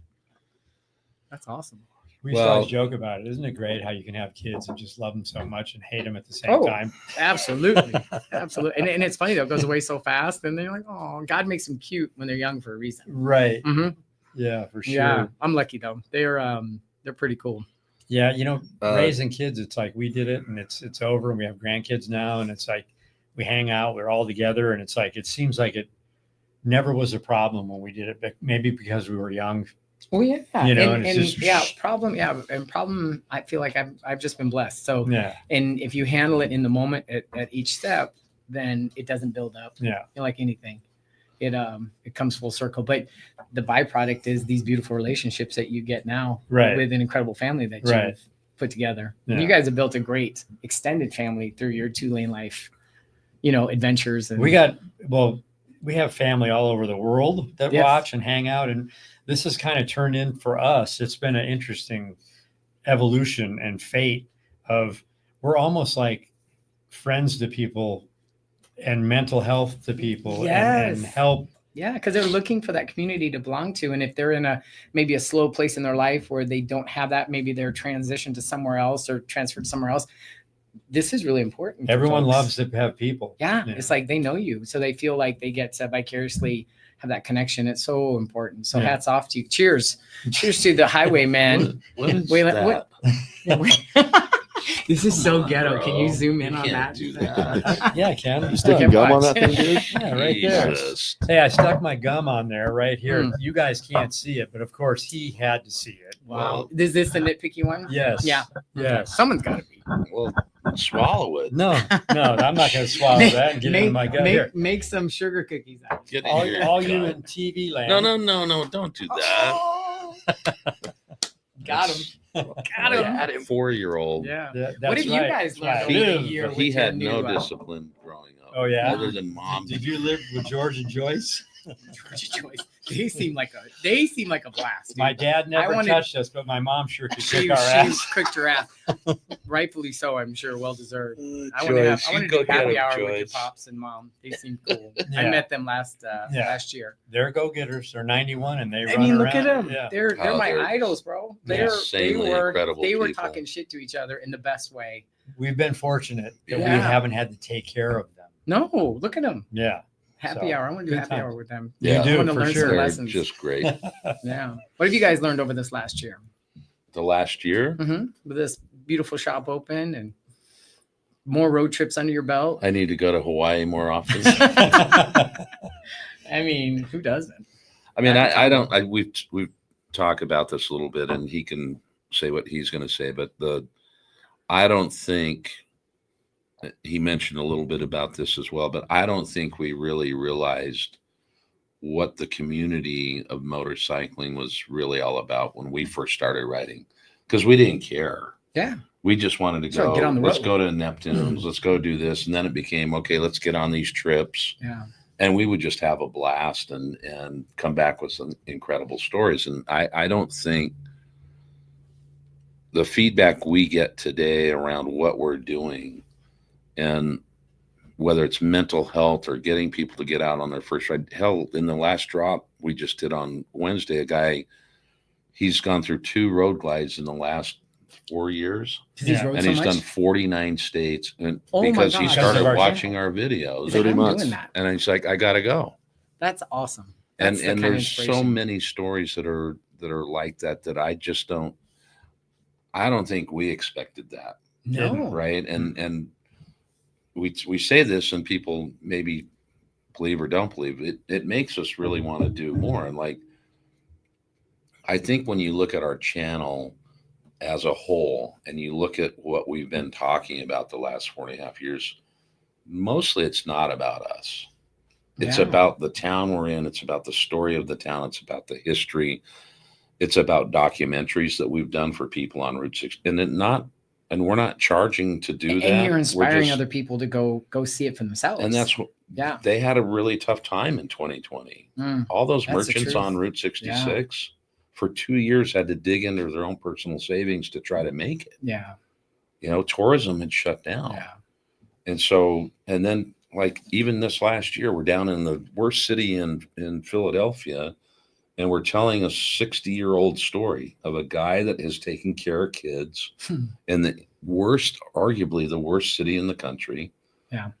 That's awesome. We used to always joke about it. Isn't it great how you can have kids and just love them so much and hate them at the same time? Absolutely. Absolutely. And it's funny, though. It goes away so fast. And then you're like, oh, God makes them cute when they're young for a reason. Right. Mm-hmm. Yeah, for sure. Yeah, I'm lucky, though. They're pretty cool. Yeah, you know, raising kids, it's like we did it and it's over and we have grandkids now. And it's like we hang out, we're all together. And it's like it seems like it never was a problem when we did it, but maybe because we were young. Oh yeah, you know, and problem. I feel like I've just been blessed. So and if you handle it in the moment at each step, then it doesn't build up. Yeah, like anything, it comes full circle. But the byproduct is these beautiful relationships that you get now with an incredible family that you've put together. Yeah. And you guys have built a great extended family through your 2LaneLIVE, you know, adventures. And we have family all over the world that watch and hang out, and this has kind of turned in for us. It's been an interesting evolution and fate of we're almost like friends to people and mental health to people and help. Yeah, because they're looking for that community to belong to. And if they're in maybe a slow place in their life where they don't have that, maybe they're transitioned to somewhere else or transferred somewhere else. This is really important. Everyone loves to have people. Yeah, it's like they know you. So they feel like they get to vicariously have that connection. It's so important. So hats off to you. Cheers. Cheers to the highwayman. What? This is so ghetto. Can you zoom in on that? Do that. Yeah, I can. You sticking gum on that thing, dude? Yeah, right there. Hey, I stuck my gum on there right here. You guys can't see it, but of course he had to see it. Wow. Is this the nitpicky one? Yes. Yeah. Yes. Someone's got to be. Well, swallow it. No, I'm not going to swallow that and get it in my gut. Here. Make some sugar cookies out. All you in TV land. No, don't do that. Got him. Got him. 4-year-old. Yeah. What have you guys learned over the year? He had no discipline growing up. Oh, yeah? Other than mom. Did you live with George and Joyce? George and Joyce. They seem like a blast. Dude. My dad never touched us, but my mom sure could kick our ass. She kicked her ass. Rightfully so, I'm sure. Well deserved. I want to do happy hour with your pops and mom. They seem cool. I met them last year. They're go-getters. They're 91 and they run around. Look at them. Yeah. They're my idols, bro. They were talking shit to each other in the best way. We've been fortunate that we haven't had to take care of them. No, look at them. Yeah. Happy hour. I want to do happy hour with them. Yeah, I want to for learn sure. some lessons. Just great. Yeah. What have you guys learned over this last year? The last year? Mm-hmm. With this beautiful shop open and more road trips under your belt. I need to go to Hawaii more often. I mean, who doesn't? I mean, we've talked about this a little bit, and he can say what he's going to say, but I don't think. He mentioned a little bit about this as well, but I don't think we really realized what the community of motorcycling was really all about when we first started riding, because we didn't care. Yeah. We just wanted to Sure, go, get on the let's road. go to Neptune's, let's go do this. And then it became, okay, let's get on these trips. Yeah. And we would just have a blast and come back with some incredible stories. And I don't think the feedback we get today around what we're doing, and whether it's mental health or getting people to get out on their first ride. Hell, in the last drop we just did on Wednesday, a guy, he's gone through 2 road glides in the last 4 years. Yeah. And he's done 49 states, and Oh my because he gosh. started Because of our watching our videos, He's like, 30 I'm months. doing that. and he's like, I gotta go. That's awesome. And That's the and kind of there's so inspiration. many stories that are like that I just don't, I don't think we expected that, No. right? And we say this, and people maybe believe or don't believe it. It makes us really want to do more. And like, I think when you look at our channel as a whole, and you look at what we've been talking about the last 4.5 years, mostly it's not about us. It's Yeah. about the town we're in. It's about the story of the town. It's about the history. It's about documentaries that we've done for people on Route 6. And we're not charging to do that. And you're We're inspiring just- other people to go see it for themselves. And that's what yeah. they had a really tough time in 2020. Mm. All those That's the merchants truth. on Route 66 for 2 years had to dig into their own personal savings to try to make it. Yeah. You know, tourism had shut down. Yeah. And so, and then like even this last year, we're down in the worst city in Philadelphia, and we're telling a 60-year-old story of a guy that has taken care of kids in the worst, arguably the worst city in the country,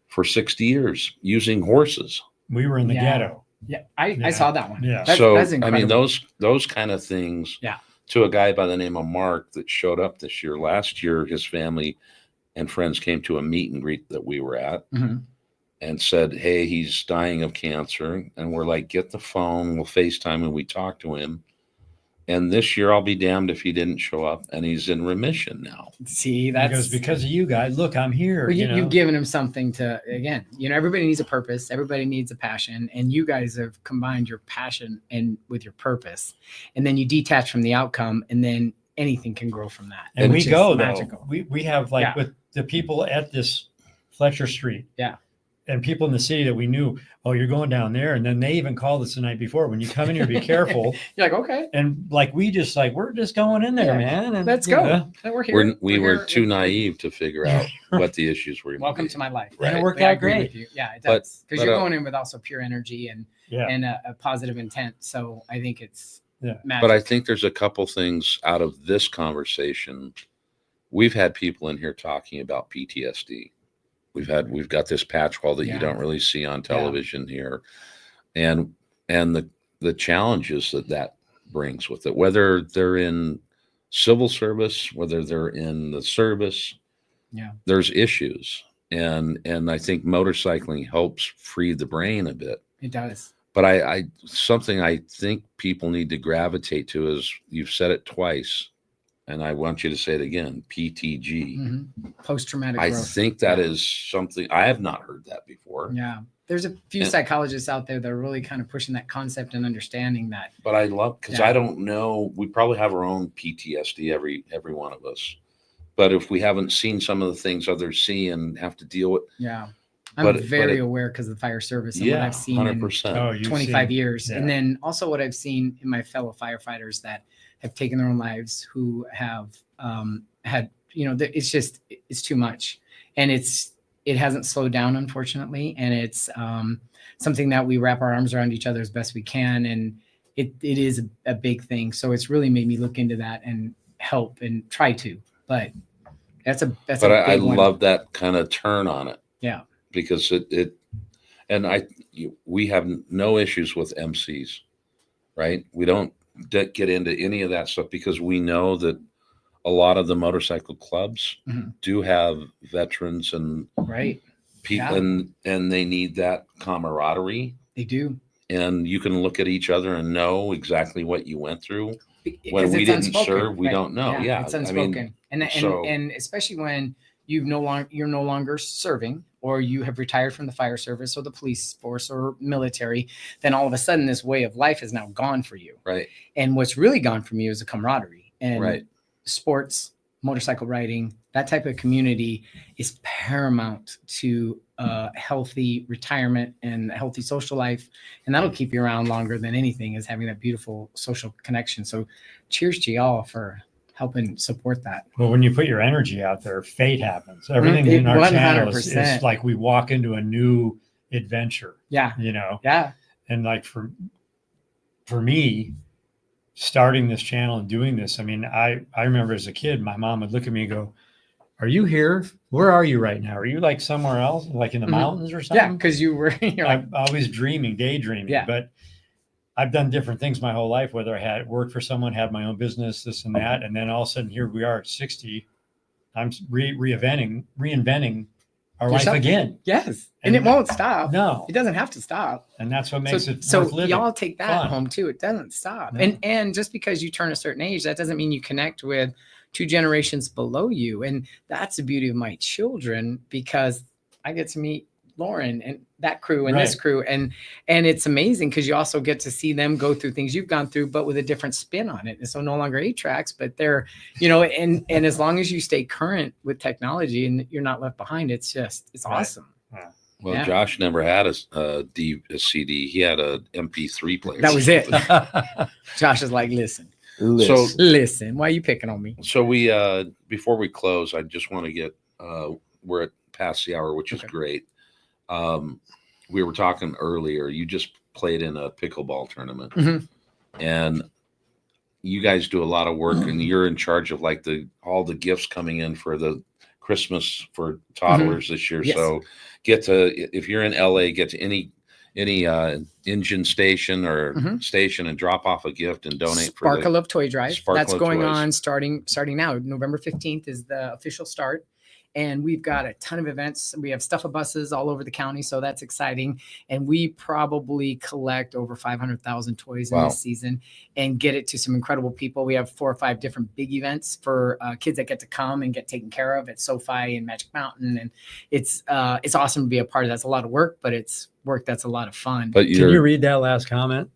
for 60 years using horses. We were in the Yeah. ghetto. Yeah. I Yeah. saw that one. Yeah. That's, So that's I incredible. mean, those kind of things. Yeah. To a guy by the name of Mark that showed up this year. Last year, his family and friends came to a meet and greet that we were at. Mhm. And said, hey, he's dying of cancer. And we're like, get the phone, we'll FaceTime, and we talk to him. And this year, I'll be damned if he didn't show up, and he's in remission now. See, Because of you guys. Look, I'm here. well, you know? you've given him something to, again, everybody needs a purpose. Everybody needs a passion. And you guys have combined your passion and with your purpose. And then you detach from the outcome, and then anything can grow from that. And we which is go magical. though. We have like Yeah. with the people at this Fletcher Street. Yeah. And people in the city that we knew, oh, you're going down there. And then they even called us the night before. When you come in here, be careful. You're like, okay, And like we just like, we're just going in there, Yeah. man. And let's you go. know, We're here. We were here. too naive to figure out what the issues were. Welcome to my life. And it Right. worked I out agree great. with you. Yeah, it But- does. Because but, you're going in with also pure energy and Yeah. a positive intent. So I think it's Yeah. magic. But I think there's a couple things out of this conversation. We've had people in here talking about PTSD. We've got this patch wall that Yeah. you don't really see on television here, and the challenges that brings with it, whether they're in civil service, whether they're in the service, there's issues, and I think motorcycling helps free the brain a bit. It does. But I something I think people need to gravitate to is, you've said it twice, and I want you to say it again, PTG. Post-traumatic I growth. think that is something I have not heard that before. Yeah. There's a few And- psychologists out there that are really kind of pushing that concept and understanding that. But I love, because Yeah. I don't know, we probably have our own PTSD, every one of us. But if we haven't seen some of the things others see and have to deal with, Yeah. I'm But very it- aware because of the fire service and what yeah, I've seen in 100%. Oh, you've 25 seen- years. yeah. And then also what I've seen in my fellow firefighters that have taken their own lives, who have had, it's too much. And it hasn't slowed down, unfortunately. And it's something that we wrap our arms around each other as best we can. And it is a big thing. So it's really made me look into that and help and try to, but that's a but big I one. love that kind of turn on it. Yeah. Because we have no issues with MCs, right? We don't get into any of that stuff because we know that a lot of the motorcycle clubs Mhm. do have veterans and Right. people, Yeah. and they need that camaraderie. They do. And you can look at each other and know exactly what you went through. When Because we it's didn't unspoken, serve, we don't know. Yeah, it's I mean, unspoken, and so- and especially when you're no longer serving, or you have retired from the fire service or the police force or military, then all of a sudden this way of life is now gone for you. Right. And what's really gone from you is a camaraderie and Right. sports, motorcycle riding, that type of community is paramount to healthy retirement and a healthy social life. And that'll keep you around longer than anything, is having that beautiful social connection. So cheers to y'all for helping support that. Well, when you put your energy out there, fate happens. Everything in our channel is like we walk into a new adventure. Yeah. You know? Yeah. And like for me, starting this channel and doing this, I mean, I remember as a kid, my mom would look at me and go, "Are you here? Where are you right now? Are you like somewhere else, like in the mountains or something?" Yeah, because you're I'm always dreaming, daydreaming. Yeah. But I've done different things my whole life, whether I had worked for someone, had my own business, this and that. And then all of a sudden, here we are at 60. I'm reinventing our life again. Yes. And it won't stop. No. It doesn't have to stop. And that's what makes it so worth living. Y'all take that Fun. home too. It doesn't stop. No. And just because you turn a certain age, that doesn't mean you connect with 2 generations below you. And that's the beauty of my children, because I get to meet Lauren and that crew and this crew. And it's amazing because you also get to see them go through things you've gone through, but with a different spin on it. And so no longer 8 tracks, but they're, you know, and as long as you stay current with technology and you're not left behind, it's awesome. Yeah. Well, Josh never had a CD. He had a MP3 player. That was it. Josh is like, listen, why are you picking on me? So we, before we close, I just want to get, we're at past the hour, which is great. We were talking earlier, you just played in a pickleball tournament, and you guys do a lot of work, and you're in charge of like all the gifts coming in for the Christmas for toddlers this year. Yes. So if you're in LA, get to any engine station or station and drop off a gift and donate Sparkle for the of Toy Drive. Sparkle That's of going Toys. on starting now. November 15th is the official start. And we've got a ton of events. We have stuff-a-buses all over the county, so that's exciting. And we probably collect over 500,000 toys in this season and get it to some incredible people. We have 4 or 5 different big events for kids that get to come and get taken care of at SoFi and Magic Mountain. And it's awesome to be a part of that. It's a lot of work, but it's work that's a lot of fun. But can you read that last comment?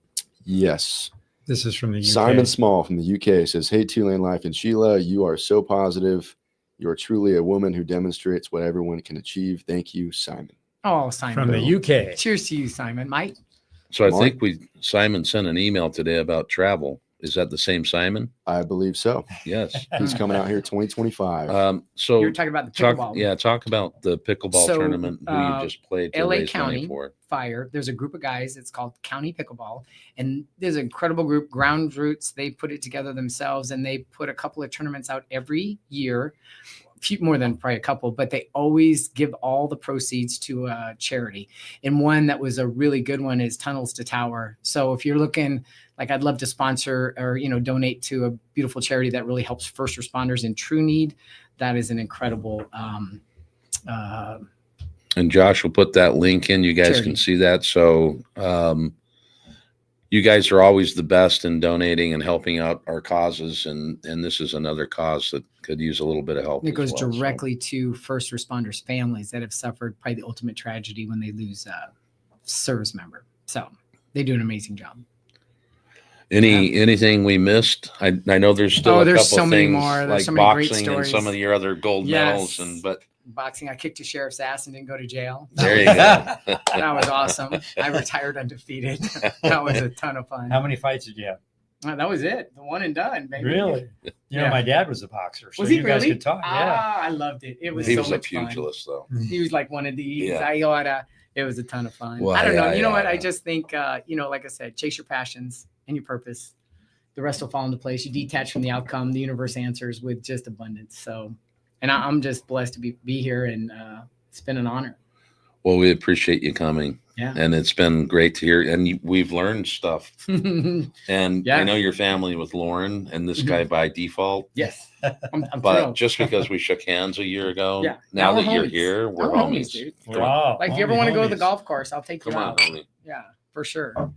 Yes. This is from the UK. Simon Small from the UK says, "Hey, 2LaneLIVE and Sheila, you are so positive. You are truly a woman who demonstrates what everyone can achieve. Thank you, Simon." Oh, Simon. From the UK. Cheers to you, Simon. Mike? So I think Simon sent an email today about travel. Is that the same Simon? I believe so. Yes. He's coming out here 2025. So you're talking about the pickleball. Talk about the pickleball tournament who you just played to LA raise County money for. Fire. There's a group of guys. It's called County Pickleball, and there's an incredible group. Ground Roots. They put it together themselves, and they put a couple of tournaments out every year. Few more than probably a couple, but they always give all the proceeds to a charity. And one that was a really good one is Tunnels to Tower. So if you're looking, like, I'd love to sponsor or, you know, donate to a beautiful charity that really helps first responders in true need, that is an incredible and Josh will put that link in. You guys charity. Can see that. So you guys are always the best in donating and helping out our causes. And this is another cause that could use a little bit of help. It goes directly to first responders' families that have suffered probably the ultimate tragedy when they lose a service member. So they do an amazing job. Anything we missed? I know there's still a couple so many things more. There's like so many great boxing and stories. some of your other gold medals, but boxing, I kicked a sheriff's ass and didn't go to jail. There you go. That was awesome. I retired undefeated. That was a ton of fun. How many fights did you have? That was it. The one and done, baby. Really? You know, my dad was a boxer, so was he you guys really? could talk. Yeah. I loved it. It was he so was much a pugilist, fun. though. He was like one of these. Yeah. It was a ton of fun. Well, I don't know. You know what? I just think, you know, like I said, chase your passions and your purpose. The rest will fall into place. You detach from the outcome. The universe answers with just abundance. So, and I'm just blessed to be here, and it's been an honor. Well, we appreciate you coming. Yeah. And it's been great to hear. And we've learned stuff. And I know your family with Lauren and this guy by default. Yes. I'm but thrilled. just because we shook hands a year ago, Yeah. now Now that we're you're homies. here, we're Now homies. dude. Wow. Like if you ever want to go to the Homies. golf course, I'll take you Come on, out. homie. Yeah, for sure.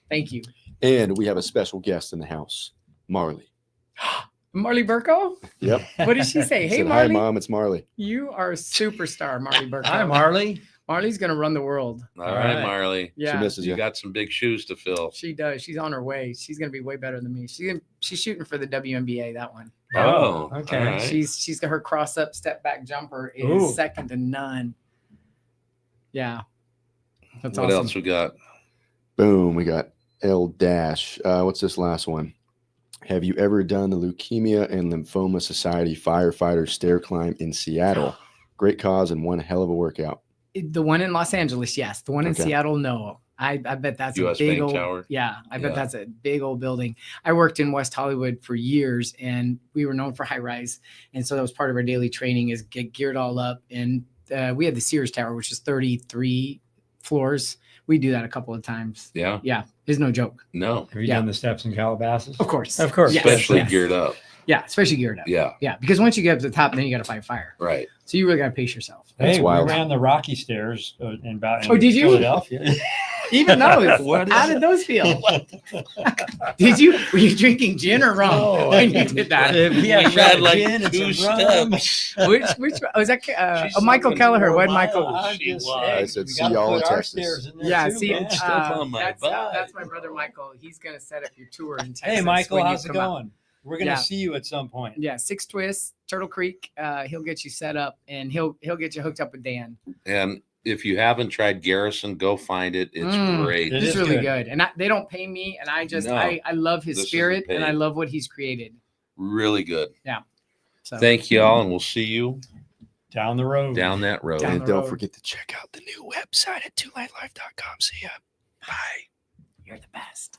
Thank you. And we have a special guest in the house, Marley. Marley Berkoh? Yep. What did she say? Hey, Said, Marley. "Hi, Mom. It's Marley." You are a superstar, Marley Berkoh. Hi, Marley. Marley's gonna run the world. All right, Marley. She Yeah, misses You you. got some big shoes to fill. she does. She's on her way. She's gonna be way better than me. She's shooting for the WNBA. That one. Oh, okay. all right. She's got her cross up step back jumper is Ooh. second to none. Yeah, that's What awesome. else we got? Boom. We got L dash. What's this last one? Have you ever done the Leukemia and Lymphoma Society firefighter stair climb in Seattle? Great cause and one hell of a workout. The one in Los Angeles, yes. The one in Okay. Seattle, no. I bet that's US a big Bank old Tower? Yeah, I bet Yeah. that's a big old building. I worked in West Hollywood for years, and we were known for high rise, and so that was part of our daily training is get geared all up. And we had the Sears Tower, which is 33 floors. We do that a couple of times. Yeah. Yeah, it's no joke. No. Have you Yeah. done the steps in Calabasas? Of course, Of course. Yes, Especially yes. geared up. Yeah, especially geared up. Yeah. Yeah, because once you get up to the top, then you got to fight fire. Right. So you really got to pace yourself. That's Hey, wild. we ran the Rocky stairs in Oh, did you? Philadelphia. Even those. What is How did those feel? Were you drinking gin or rum No. when you did that? We had We had like gin and 2 some rum. steps. Which was that? She's Michael something Kelliher. more What mild. Michael? I'm She just was. saying, I said, we see gotta y'all in put our Texas. stairs in there Yeah, too, see, man. Step on my butt. that's my brother Michael. He's gonna set up your tour in Texas. Hey, Michael, when you how's it come out. going? We're gonna Yeah. see you at some point. Yeah, 6 Twists, Turtle Creek. He'll get you set up, and he'll get you hooked up with Dan. And if you haven't tried Garrison, go find it. It's great. It He's is really good. good, and they don't pay me, and I just No. I love his This spirit, isn't and I paid. love what he's created. Really good. So Thank you all, and we'll see you Down the road. down that road. Down And the don't road. forget to check out the new website at 2LaneLIVE.com. See ya. Bye. You're the best.